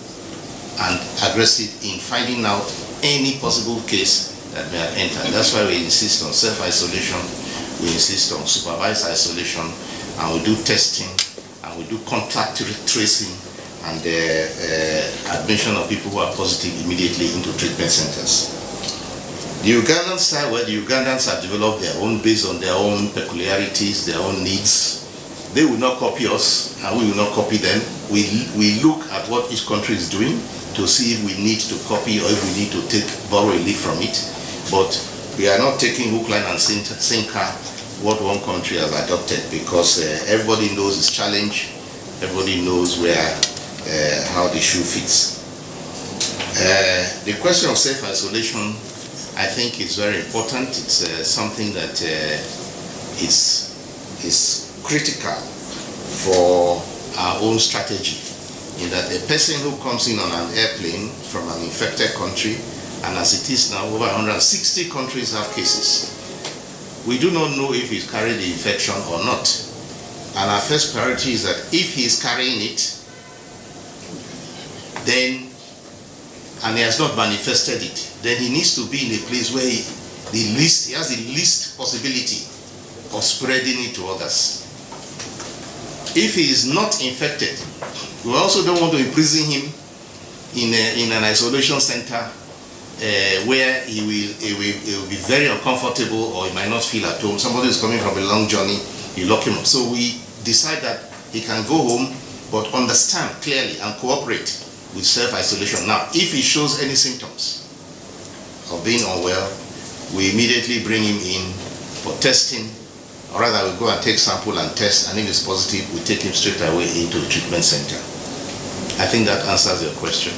and aggressive in finding out any possible case that may have entered. That's why we insist on self-isolation, we insist on supervised isolation, and we do testing, and we do contact tracing, and admission of people who are positive immediately into treatment centers. The Ugandan style, where the Ugandans have developed their own based on their own peculiarities, their own needs, they will not copy us, and we will not copy them. We look at what each country is doing to see if we need to copy or if we need to borrow a leaf from it. But we are not taking hook, line, and sinker what one country has adopted, because everybody knows its challenge, everybody knows how the shoe fits. The question of self-isolation, I think, is very important. It's something that is critical for our own strategy, in that a person who comes in on an airplane from an infected country, and as it is now, over 160 countries have cases. We do not know if he's carrying the infection or not. And our first priority is that if he is carrying it, then, and he has not manifested it, then he needs to be in a place where he has the least possibility of spreading it to others. If he is not infected, we also don't want to imprison him in an isolation center where he will be very uncomfortable, or he might not feel at home. Somebody is coming from a long journey, you lock him up. So we decide that he can go home, but understand clearly and cooperate with self-isolation. Now, if he shows any symptoms of being unwell, we immediately bring him in for testing, or rather we go and take sample and test, and if it's positive, we take him straight away into the treatment center. I think that answers your question.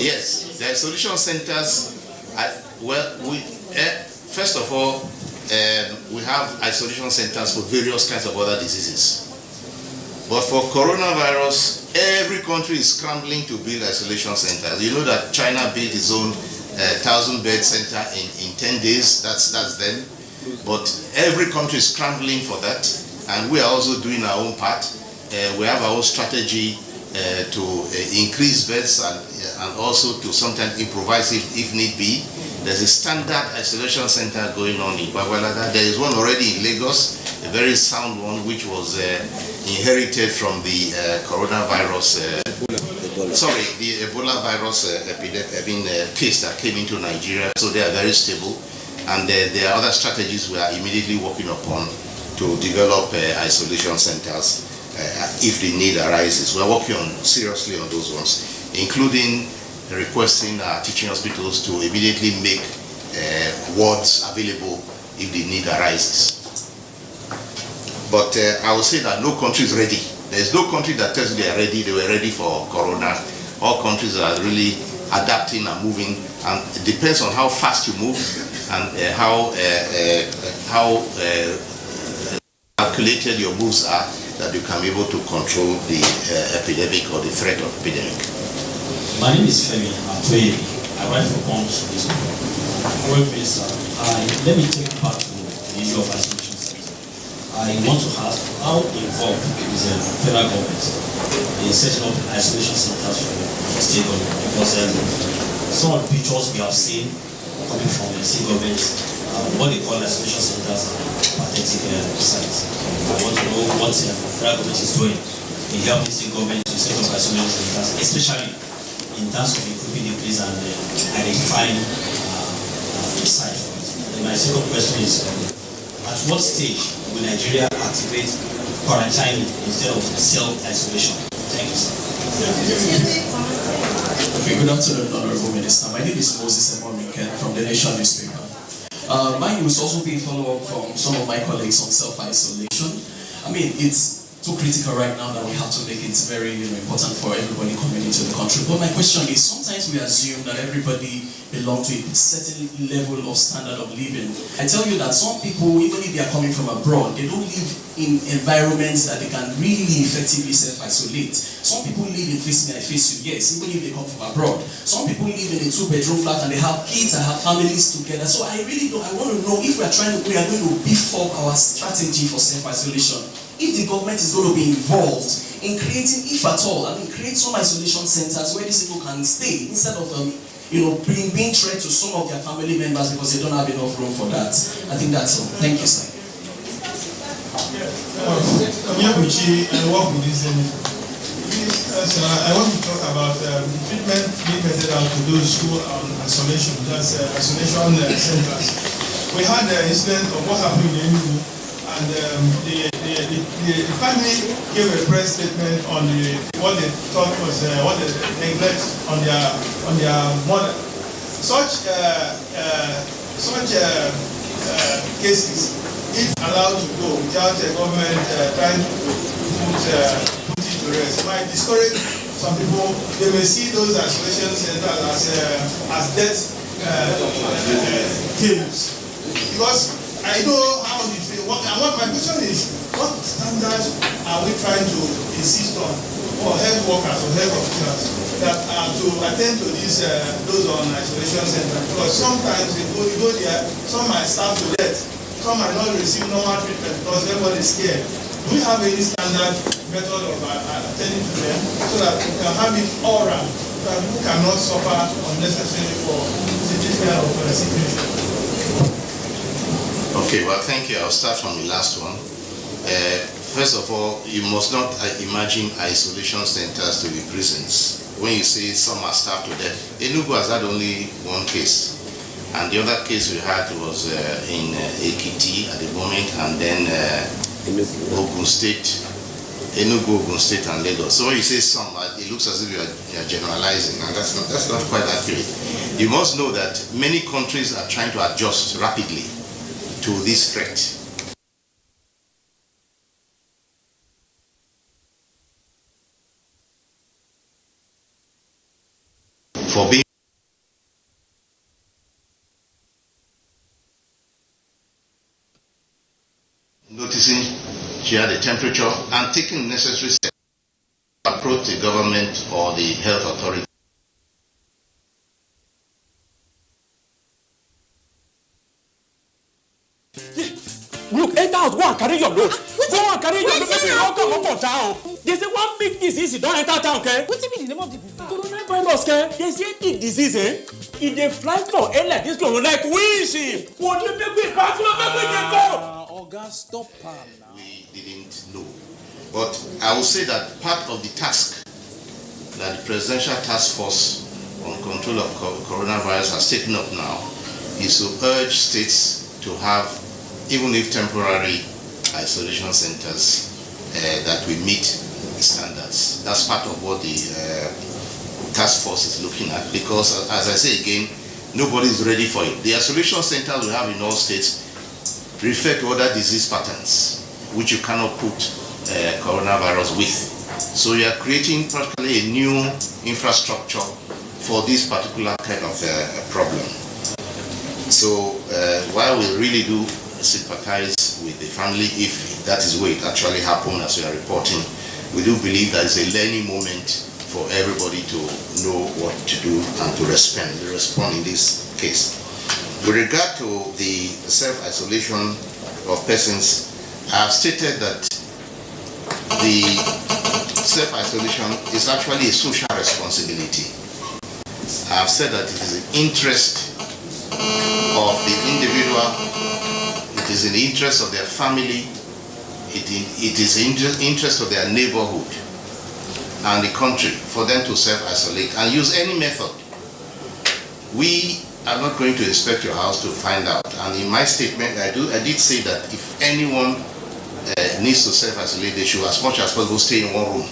Yes, the isolation centers, first of all, we have isolation centers for various kinds of other diseases. But for coronavirus, every country is scrambling to build isolation centers. You know that China built its own 1,000-bed center in 10 days, that's them. But every country is scrambling for that, and we are also doing our own part. We have our own strategy to increase beds and also to sometimes improvise if need be. There's a standard isolation center going on in Gwagwalada. There is one already in Lagos. a very sound one, which was inherited from the coronavirus, the Ebola virus case that came into Nigeria. So they are very stable, and there are other strategies we are immediately working upon to develop isolation centers if the need arises. We are working seriously on those ones, including requesting our teaching hospitals to immediately make wards available if the need arises. But I will say that no country is ready. There is no country that tells you they are ready. They were ready for Corona. All countries are really adapting and moving, and it depends on how fast you move and how calculated your moves are, that you can be able to control the epidemic or the threat of epidemic. My name is Femi Atoye. I write for Punch. Well, Minister, let me take part to the issue of isolation centers. I want to ask how involved is the federal government in setting up isolation centers for the state government? Because some of the pictures we have seen coming from the state government, what they call isolation centers, pathetic sites. I want to know what the federal government is doing in helping state government to set up isolation centers, especially in terms of equipping the police and identifying the site for it. And my second question is, at what stage will Nigeria activate quarantining instead of self-isolation? Thank you, sir. Okay, good afternoon, Honorable Minister. My name is Moses Emomiken from the Nation newspaper. Mine was also being follow-up from some of my colleagues on self-isolation. I mean, it's too critical right now that we have to make it very important for everybody coming into the country. But my question is, sometimes we assume that everybody belongs to a certain level of standard of living. I tell you that some people, even if they are coming from abroad, they don't live in environments that they can really effectively self-isolate. Some people live in face you, yes, even if they come from abroad. Some people live in a 2-bedroom flat and they have kids and have families together. So I want to know if we are going to beef up our strategy for self-isolation. If the government is going to be involved in creating, if at all, create some isolation centers where these people can stay instead of being threat to some of their family members because they don't have enough room for that. I think that's all. Thank you, sir. I work with this I want to talk about treatment being meted out to those who are on isolation, that's isolation centers. We had the incident of what happened in Enugu, and the family gave a press statement on what they thought was what they neglect on their mother. Such cases, if allowed to go without the government trying to put it to rest, might discourage some people. They may see those isolation centers as death camps, because I know how you feel. And what my question is, what standards are we trying to insist on for health workers or health officials that are to attend to those on isolation centers? Because sometimes you go there, some might starve to death, some might not receive normal treatment because everybody is scared. Do we have any standard method of attending to them so that we can have it all around, so that people cannot suffer unnecessarily for this kind of situation? Okay, well, thank you. I'll start from the last one. First of all, you must not imagine isolation centers to be prisons. When you say some are starved to death, Enugu has had only one case. And the other case we had was in Ekiti at the moment, and then Ogun State, Enugu, Ogun State, and Lagos. So when you say some, it looks as if you are generalizing, and that's not quite accurate. You must know that many countries are trying to adjust rapidly to this threat. For being noticing she had a temperature and taking necessary steps to approach the government or the health authority. Look, enter out, go and carry your load. Go and carry your load. Maybe you don't come up for town. They say one big disease, don't enter town, okay? What do you mean the name of the disease? Coronavirus, okay? They say the disease, if they fly for air like this, like windshield. What do you make with back? What do you make with go? Oga, stop now. We didn't know. But I will say that part of the task that the Presidential Task Force on Control of Coronavirus has taken up now is to urge states to have, even if temporary, isolation centers that will meet standards. That's part of what the task force is looking at, because as I say again, nobody is ready for it. The isolation centers we have in all states refer to other disease patterns which you cannot put coronavirus with. So you are creating practically a new infrastructure for this particular kind of problem. So while we really do sympathize with the family if that is where it actually happened as we are reporting, we do believe that it's a learning moment for everybody to know what to do and to respond in this case. With regard to the self-isolation of persons, I have stated that the self-isolation is actually a social responsibility. I have said that it is the interest of the individual, it is in the interest of their family, it is in the interest of their neighborhood and the country for them to self-isolate and use any method. We are not going to inspect your house to find out. And in my statement, I did say that if anyone needs to self-isolate, they should as much as possible stay in one room.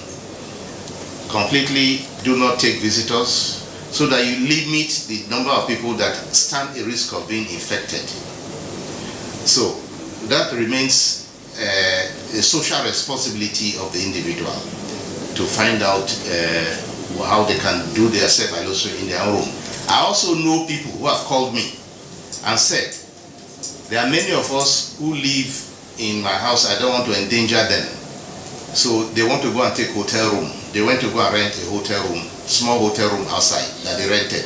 Completely do not take visitors, so that you limit the number of people that stand a risk of being infected. So that remains a social responsibility of the individual to find out how they can do their self-isolation in their own room. I also know people who have called me and said, there are many of us who live in my house, I don't want to endanger them. So they want to go and take hotel room. They went to go and rent a hotel room, small hotel room outside that they rented.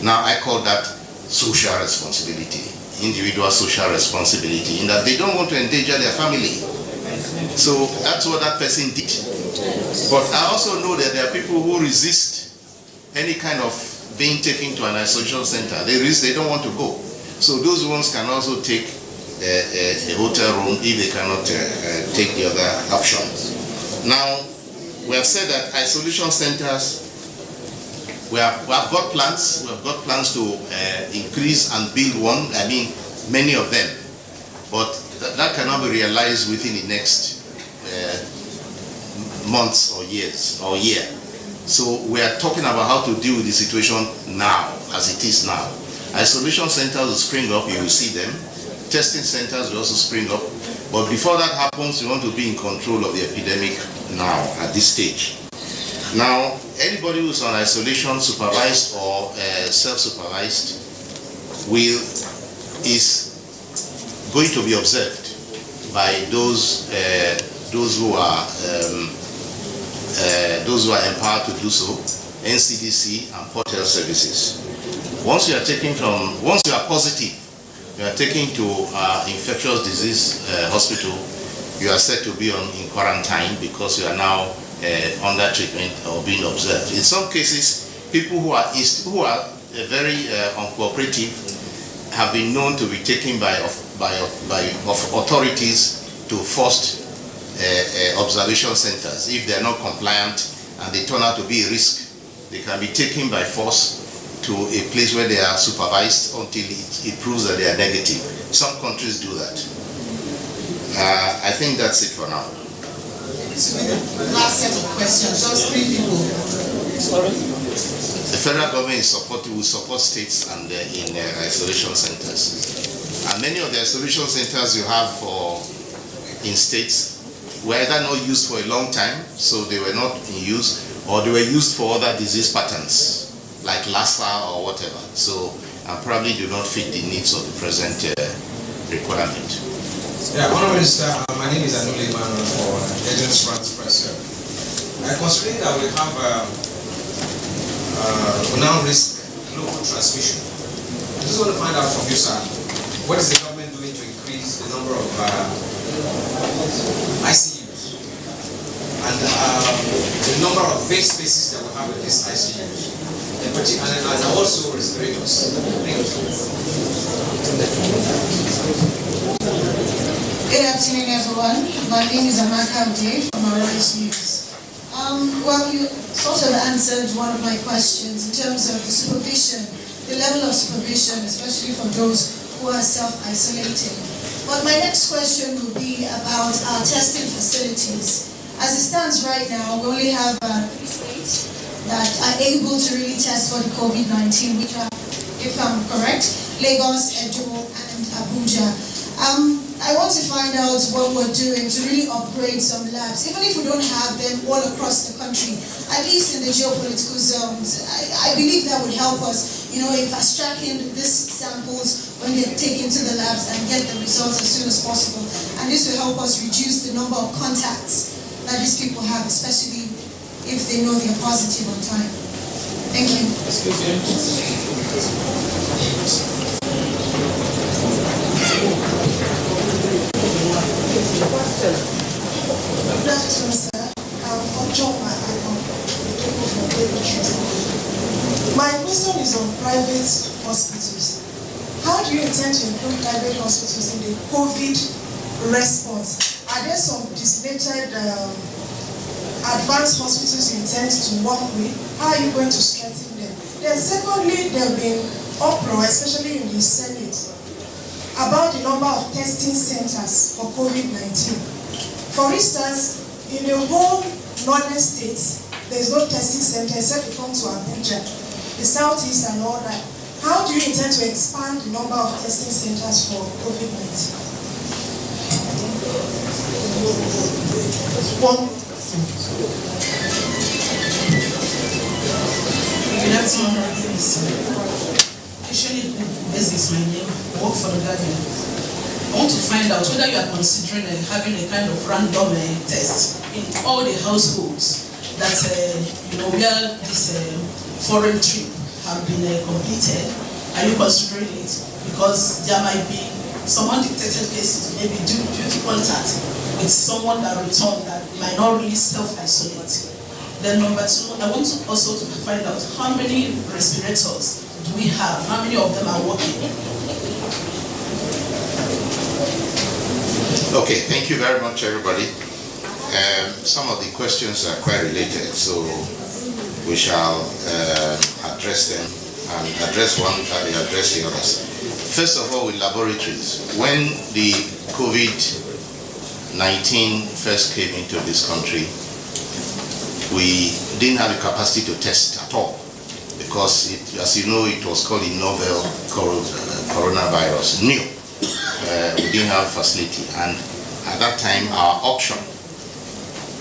Now I call that social responsibility, individual social responsibility, in that they don't want to endanger their family. So that's what that person did. But I also know that there are people who resist any kind of being taken to an isolation center. They resist, they don't want to go. So those ones can also take a hotel room if they cannot take the other option. Now, we have said that isolation centers, we have got plans. We have got plans to increase and build one. I mean, many of them. But that cannot be realized within the next months or years or year. So we are talking about how to deal with the situation now, as it is now. Isolation centers will spring up, you will see them. Testing centers will also spring up. But before that happens, we want to be in control of the epidemic now, at this stage. Now, anybody who's on isolation, supervised or self-supervised, is going to be observed by those who are empowered to do so, NCDC and Port Health Services. Once you are positive, you are taken to infectious disease hospital, you are said to be in quarantine because you are now under treatment or being observed. In some cases, people who are very uncooperative have been known to be taken by authorities to forced observation centers. If they are not compliant and they turn out to be a risk, they can be taken by force to a place where they are supervised until it proves that they are negative. Some countries do that. I think that's it for now. Last set of questions, just 3 people. Sorry. The federal government will support states and in isolation centers. And many of the isolation centers you have in states were either not used for a long time, so they were not in use, or they were used for other disease patterns, like Lassa or whatever. So, and probably do not fit the needs of the present requirement. Yeah, Honourable Minister, my name is Anuli Emmanuel for Agents France Press. Considering that we have now risk global transmission, I just want to find out from you, sir, what is the government doing to increase the number of ICUs and the number of bed spaces that we have in these ICUs, and also respirators? Thank you. Good afternoon, everyone. My name is Amaka Ude from Arise News. Well, you sort of answered one of my questions in terms of the supervision, the level of supervision, especially for those who are self-isolating. But my next question would be about our testing facilities. As it stands right now, we only have 3 states that are able to really test for the COVID-19, which are, if I'm correct, Lagos, Edo, and Abuja. I want to find out what we're doing to really upgrade some labs, even if we don't have them all across the country, at least in the geopolitical zones. I believe that would help us, in fast-tracking these samples when they're taken to the labs and get the results as soon as possible. And this will help us reduce the number of contacts that these people have, especially if they know they're positive on time. Thank you. Good afternoon, sir. My question is on private hospitals. How do you intend to improve private hospitals in the COVID response? Are there some designated advanced hospitals you intend to work with? How are you going to strengthen them? Then secondly, there have been uproar, especially in the Senate, about the number of testing centers for COVID-19. For instance, in the whole northern states, there is no testing center except you come to Abuja, the southeast and all that. How do you intend to expand the number of testing centers for COVID-19? Good afternoon, Usually, business my name, work for the government. I want to find out whether you are considering having a kind of random test in all the households that where this foreign trip have been completed. Are you considering it? Because there might be some undetected cases, maybe due to contact with someone that returned that might not really self-isolate. Then number two, I want to also to find out how many respirators do we have? How many of them are working? Okay, thank you very much, everybody. Some of the questions are quite related, so we shall address them and address one and address the others. First of all, with laboratories, when the COVID-19 first came into this country, we didn't have the capacity to test at all because, as you know, it was called the novel coronavirus, new. We didn't have a facility, and at that time our option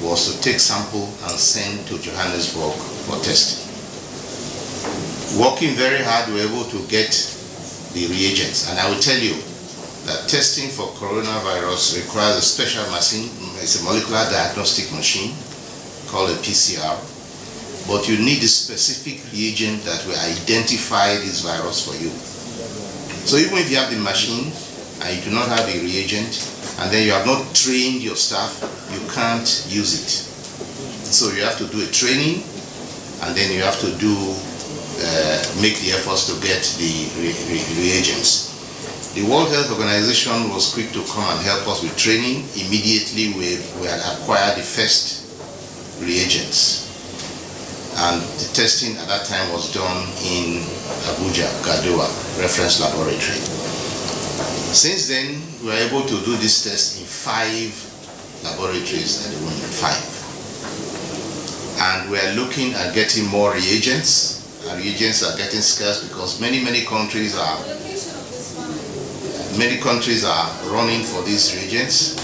was to take sample and send to Johannesburg for testing. Working very hard, we were able to get the reagents, and I will tell you that testing for coronavirus requires a special machine. It's a molecular diagnostic machine called a PCR, but you need a specific reagent that will identify this virus for you. So even if you have the machine and you do not have a reagent, and then you have not trained your staff, you can't use it. So you have to do a training, and then you have to make the efforts to get the reagents. The World Health Organization was quick to come and help us with training. Immediately we had acquired the first reagents. And the testing at that time was done in Abuja, Gadowa Reference Laboratory. Since then, we were able to do this test in 5 laboratories at the moment, 5. And we are looking at getting more reagents. And reagents are getting scarce because many countries are running for these reagents.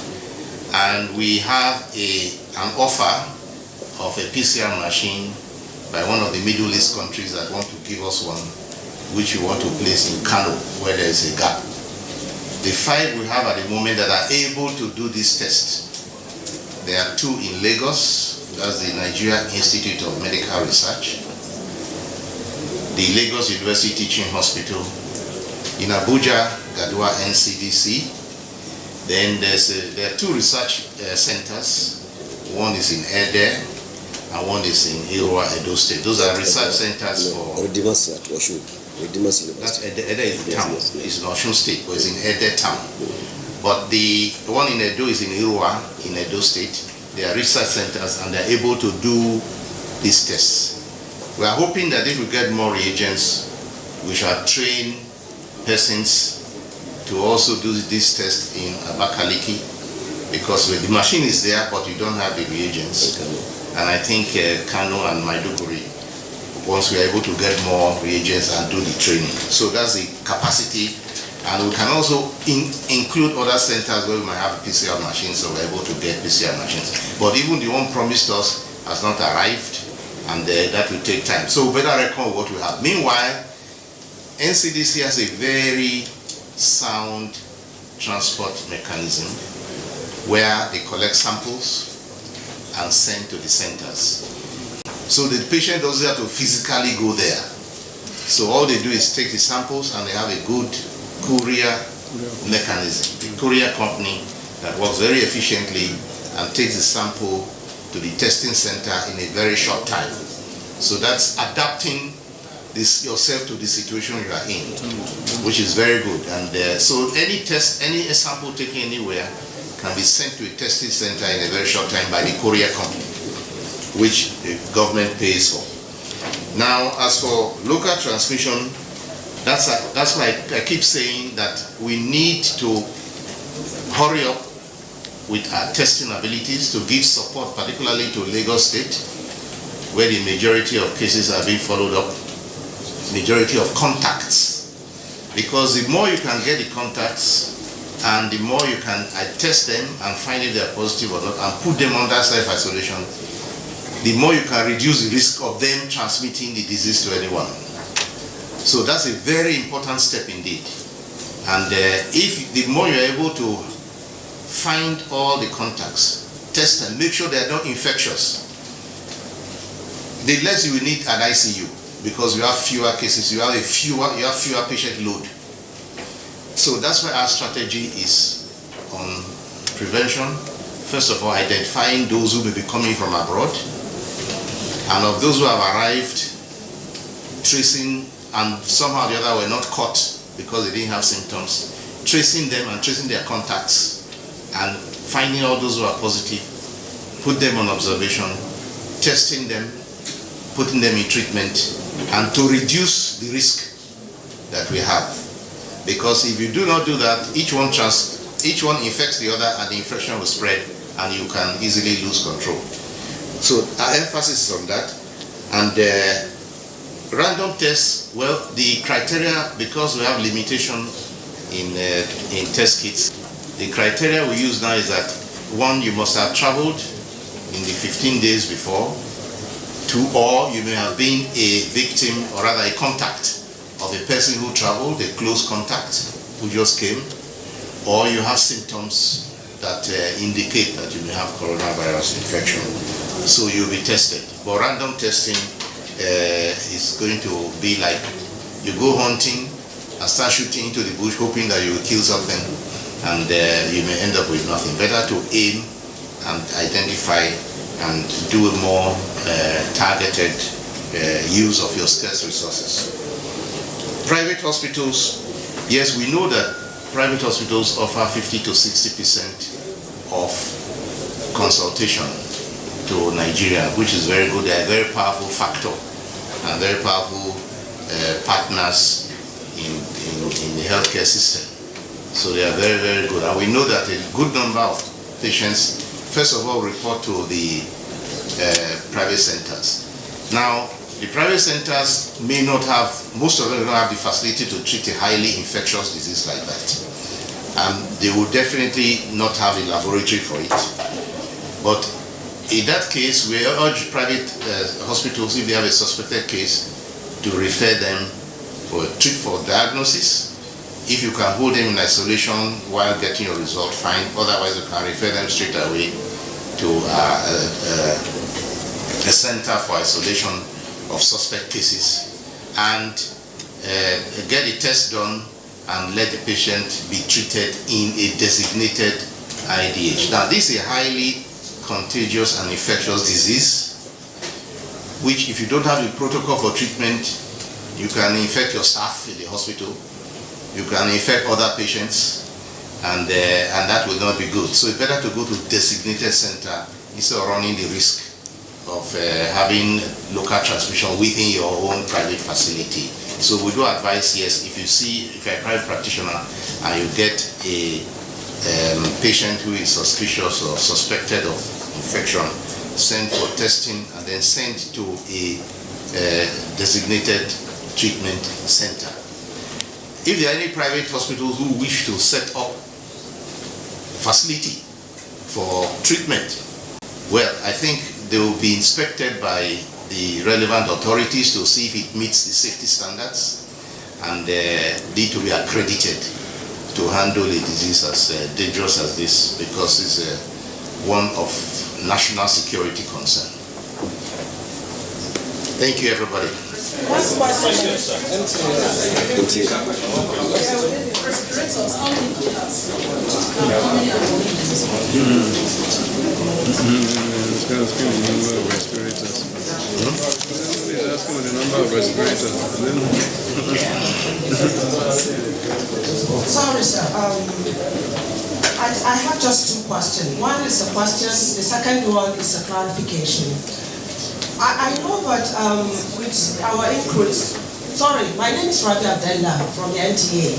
And we have an offer of a PCR machine by one of the Middle East countries that want to give us one, which we want to place in Kano, where there is a gap. The 5 we have at the moment that are able to do this test, there are 2 in Lagos, that's the Nigeria Institute of Medical Research, the Lagos University Teaching Hospital, in Abuja, Gadowa NCDC. Then there are 2 research centers. One is in Ede, and one is in Irua, Edo State. Those are research centers for... Redeemers at Oshun. That's Ede is the town. It's in Oshun State, but it's in Ede town. But the one in Edo is in Irua, in Edo State. They are research centers and they're able to do these tests. We are hoping that if we get more reagents, we shall train persons to also do this test in Abakaliki, because the machine is there, but you don't have the reagents. And I think Kano and Maiduguri, once we are able to get more reagents and do the training. So that's the capacity. And we can also include other centers where we might have PCR machines, so we're able to get PCR machines. But even the one promised us has not arrived, and that will take time. So we better reckon what we have. Meanwhile, NCDC has a very sound transport mechanism where they collect samples and send to the centers. So the patient doesn't have to physically go there. So all they do is take the samples and they have a good courier mechanism, the courier company that works very efficiently and takes the sample to the testing center in a very short time. So that's adapting yourself to the situation you are in, which is very good. And so any sample taken anywhere can be sent to a testing center in a very short time by the courier company, which the government pays for. Now, as for local transmission, that's why I keep saying that we need to hurry up with our testing abilities to give support, particularly to Lagos State, where the majority of cases are being followed up, majority of contacts. Because the more you can get the contacts and the more you can test them and find if they are positive or not and put them under self-isolation, the more you can reduce the risk of them transmitting the disease to anyone. So that's a very important step indeed. And if the more you're able to find all the contacts, test them, make sure they're not infectious, the less you will need an ICU, because you have fewer cases, you have fewer patient load. So that's why our strategy is on prevention. First of all, identifying those who may be coming from abroad, and of those who have arrived, tracing, and somehow or the other were not caught because they didn't have symptoms, tracing them and tracing their contacts and finding all those who are positive, put them on observation, testing them, putting them in treatment, and to reduce the risk that we have. Because if you do not do that, each one infects the other and the infection will spread and you can easily lose control. So our emphasis is on that. And random tests, well, the criteria, because we have limitation in test kits, the criteria we use now is that, one, you must have traveled in the 15 days before. Two, or you may have been a victim, or rather a contact of a person who traveled, a close contact who just came, or you have symptoms that indicate that you may have coronavirus infection. So you'll be tested. But random testing is going to be like you go hunting and start shooting into the bush hoping that you will kill something, and you may end up with nothing. Better to aim and identify and do a more targeted use of your scarce resources. Private hospitals, yes, we know that private hospitals offer 50 to 60% of consultation to Nigeria, which is very good. They are a very powerful factor and very powerful partners in the healthcare system. So they are very, very good. And we know that a good number of patients, first of all, report to the private centers. Now, the private centers may not have, most of them don't have the facility to treat a highly infectious disease like that. And they will definitely not have a laboratory for it. But in that case, we urge private hospitals, if they have a suspected case, to refer them for diagnosis. If you can hold them in isolation while getting your result, fine. Otherwise, you can refer them straight away to a center for isolation of suspect cases and get a test done and let the patient be treated in a designated IDH. Now, this is a highly contagious and infectious disease, which if you don't have a protocol for treatment, you can infect your staff in the hospital, you can infect other patients, and that will not be good. So it's better to go to designated center instead of running the risk of having local transmission within your own private facility. So we do advise, yes, if you're a private practitioner and you get a patient who is suspicious or suspected of infection, send for testing and then send to a designated treatment center. If there are any private hospitals who wish to set up facility for treatment, well, I think they will be inspected by the relevant authorities to see if it meets the safety standards and need to be accredited to handle a disease as dangerous as this, because it's one of national security concern. Thank you, everybody. Last question. Sorry, sir. I have just two questions. One is a question, the second one is a clarification. I know that with our increase, sorry, my name is Rabi Abdullah from the NTA.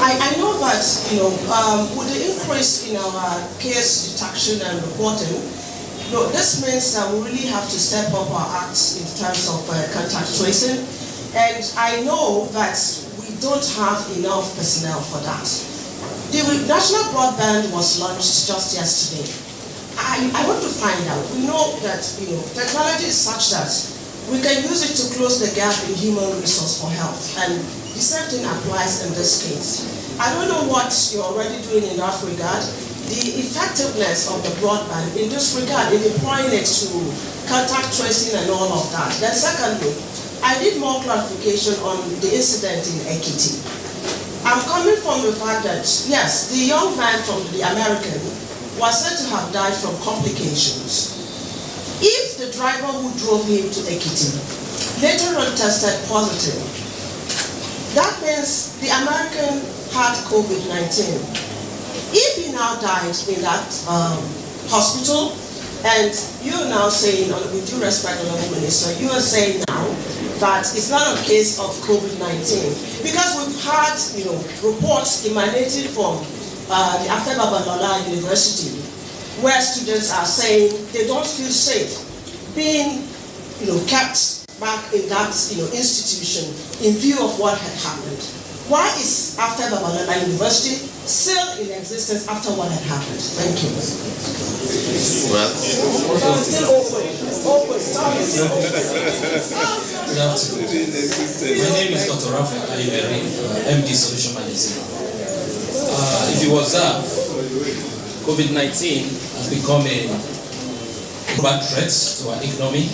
I know that, with the increase in our case detection and reporting, this means that we really have to step up our acts in terms of contact tracing. And I know that we don't have enough personnel for that. The national broadband was launched just yesterday. I want to find out. We know that technology is such that we can use it to close the gap in human resource for health, and the same thing applies in this case. I don't know what you're already doing in that regard. The effectiveness of the broadband in this regard, in deploying it to contact tracing and all of that. Then secondly, I need more clarification on the incident in Ekiti. I'm coming from the fact that, yes, the young man from the American was said to have died from complications. If the driver who drove him to Ekiti later on tested positive, that means the American had COVID-19. If he now died in that hospital, and you're now saying, with due respect, Honorable Minister, you are saying now that it's not a case of COVID-19, because we've had reports emanating from the After Babalola University, where students are saying they don't feel safe being kept back in that institution in view of what had happened. Why is After Babalola University still in existence after what had happened? Thank you. Well, still open. Good afternoon. My name is Dr. Raphael Aliberi, MD Solution Manager. If you observe, COVID-19 has become a global threat to our economy,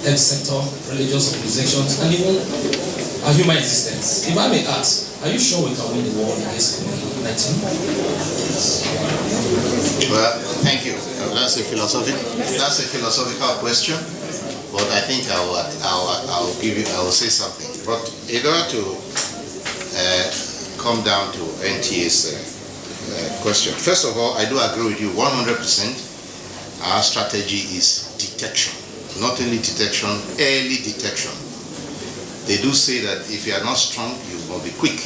health sector, religious organizations, and even our human existence. If I may ask, are you sure we can win the war against COVID-19? Well, thank you. That's a philosophical question, but I think I will say something. But in order to come down to NTA's question. First of all, I do agree with you 100%. Our strategy is detection. Not only detection, early detection. They do say that if you are not strong, you must be quick.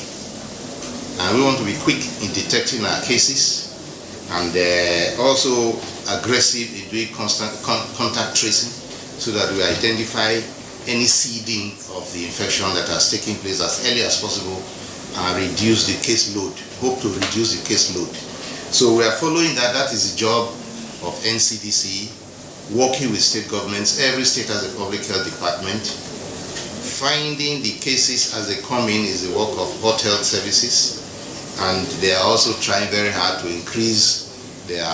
And we want to be quick in detecting our cases, and also aggressive in doing constant contact tracing, so that we identify any seeding of the infection that has taken place as early as possible and reduce the case load, hope to reduce the case load. So we are following that. That is the job of NCDC, working with state governments. Every state has a public health department. Finding the cases as they come in is the work of Port Health Services, and they are also trying very hard to increase their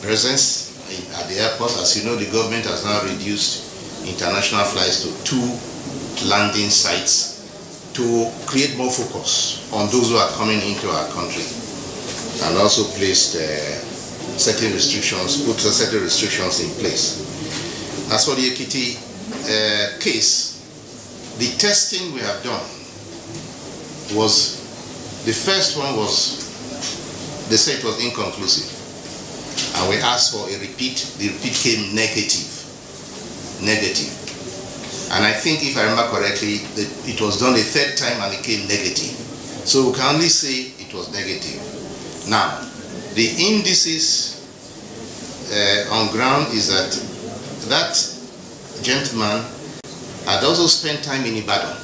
presence at the airport. As you know, the government has now reduced international flights to 2 landing sites to create more focus on those who are coming into our country, and also placed certain restrictions, put certain restrictions in place. As for the Ekiti case, the testing we have done was, the first one was they said it was inconclusive. And we asked for a repeat. The repeat came negative. Negative. And I think, if I remember correctly, that it was done a third time and it came negative. So we can only say it was negative. Now, the indices on ground is that that gentleman had also spent time in Ibadan.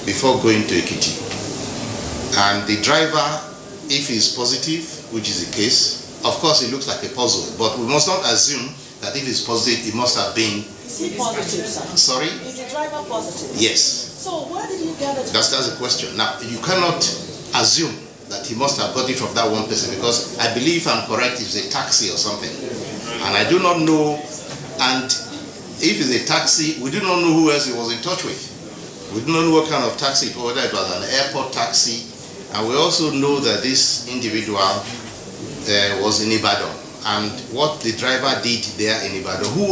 Before going to Ekiti. And the driver, if he's positive, which is the case, of course it looks like a puzzle, but we must not assume that if he's positive, it must have been... Is he positive, sir? Sorry? Is the driver positive? Yes. So where did he get it? That's the question. Now, you cannot assume that he must have got it from that one person, because I believe, if I'm correct, it's a taxi or something. And I do not know, and if it's a taxi, we do not know who else he was in touch with. We do not know what kind of taxi it was, whether it was an airport taxi. And we also know that this individual was in Ibadan. And what the driver did there in Ibadan, who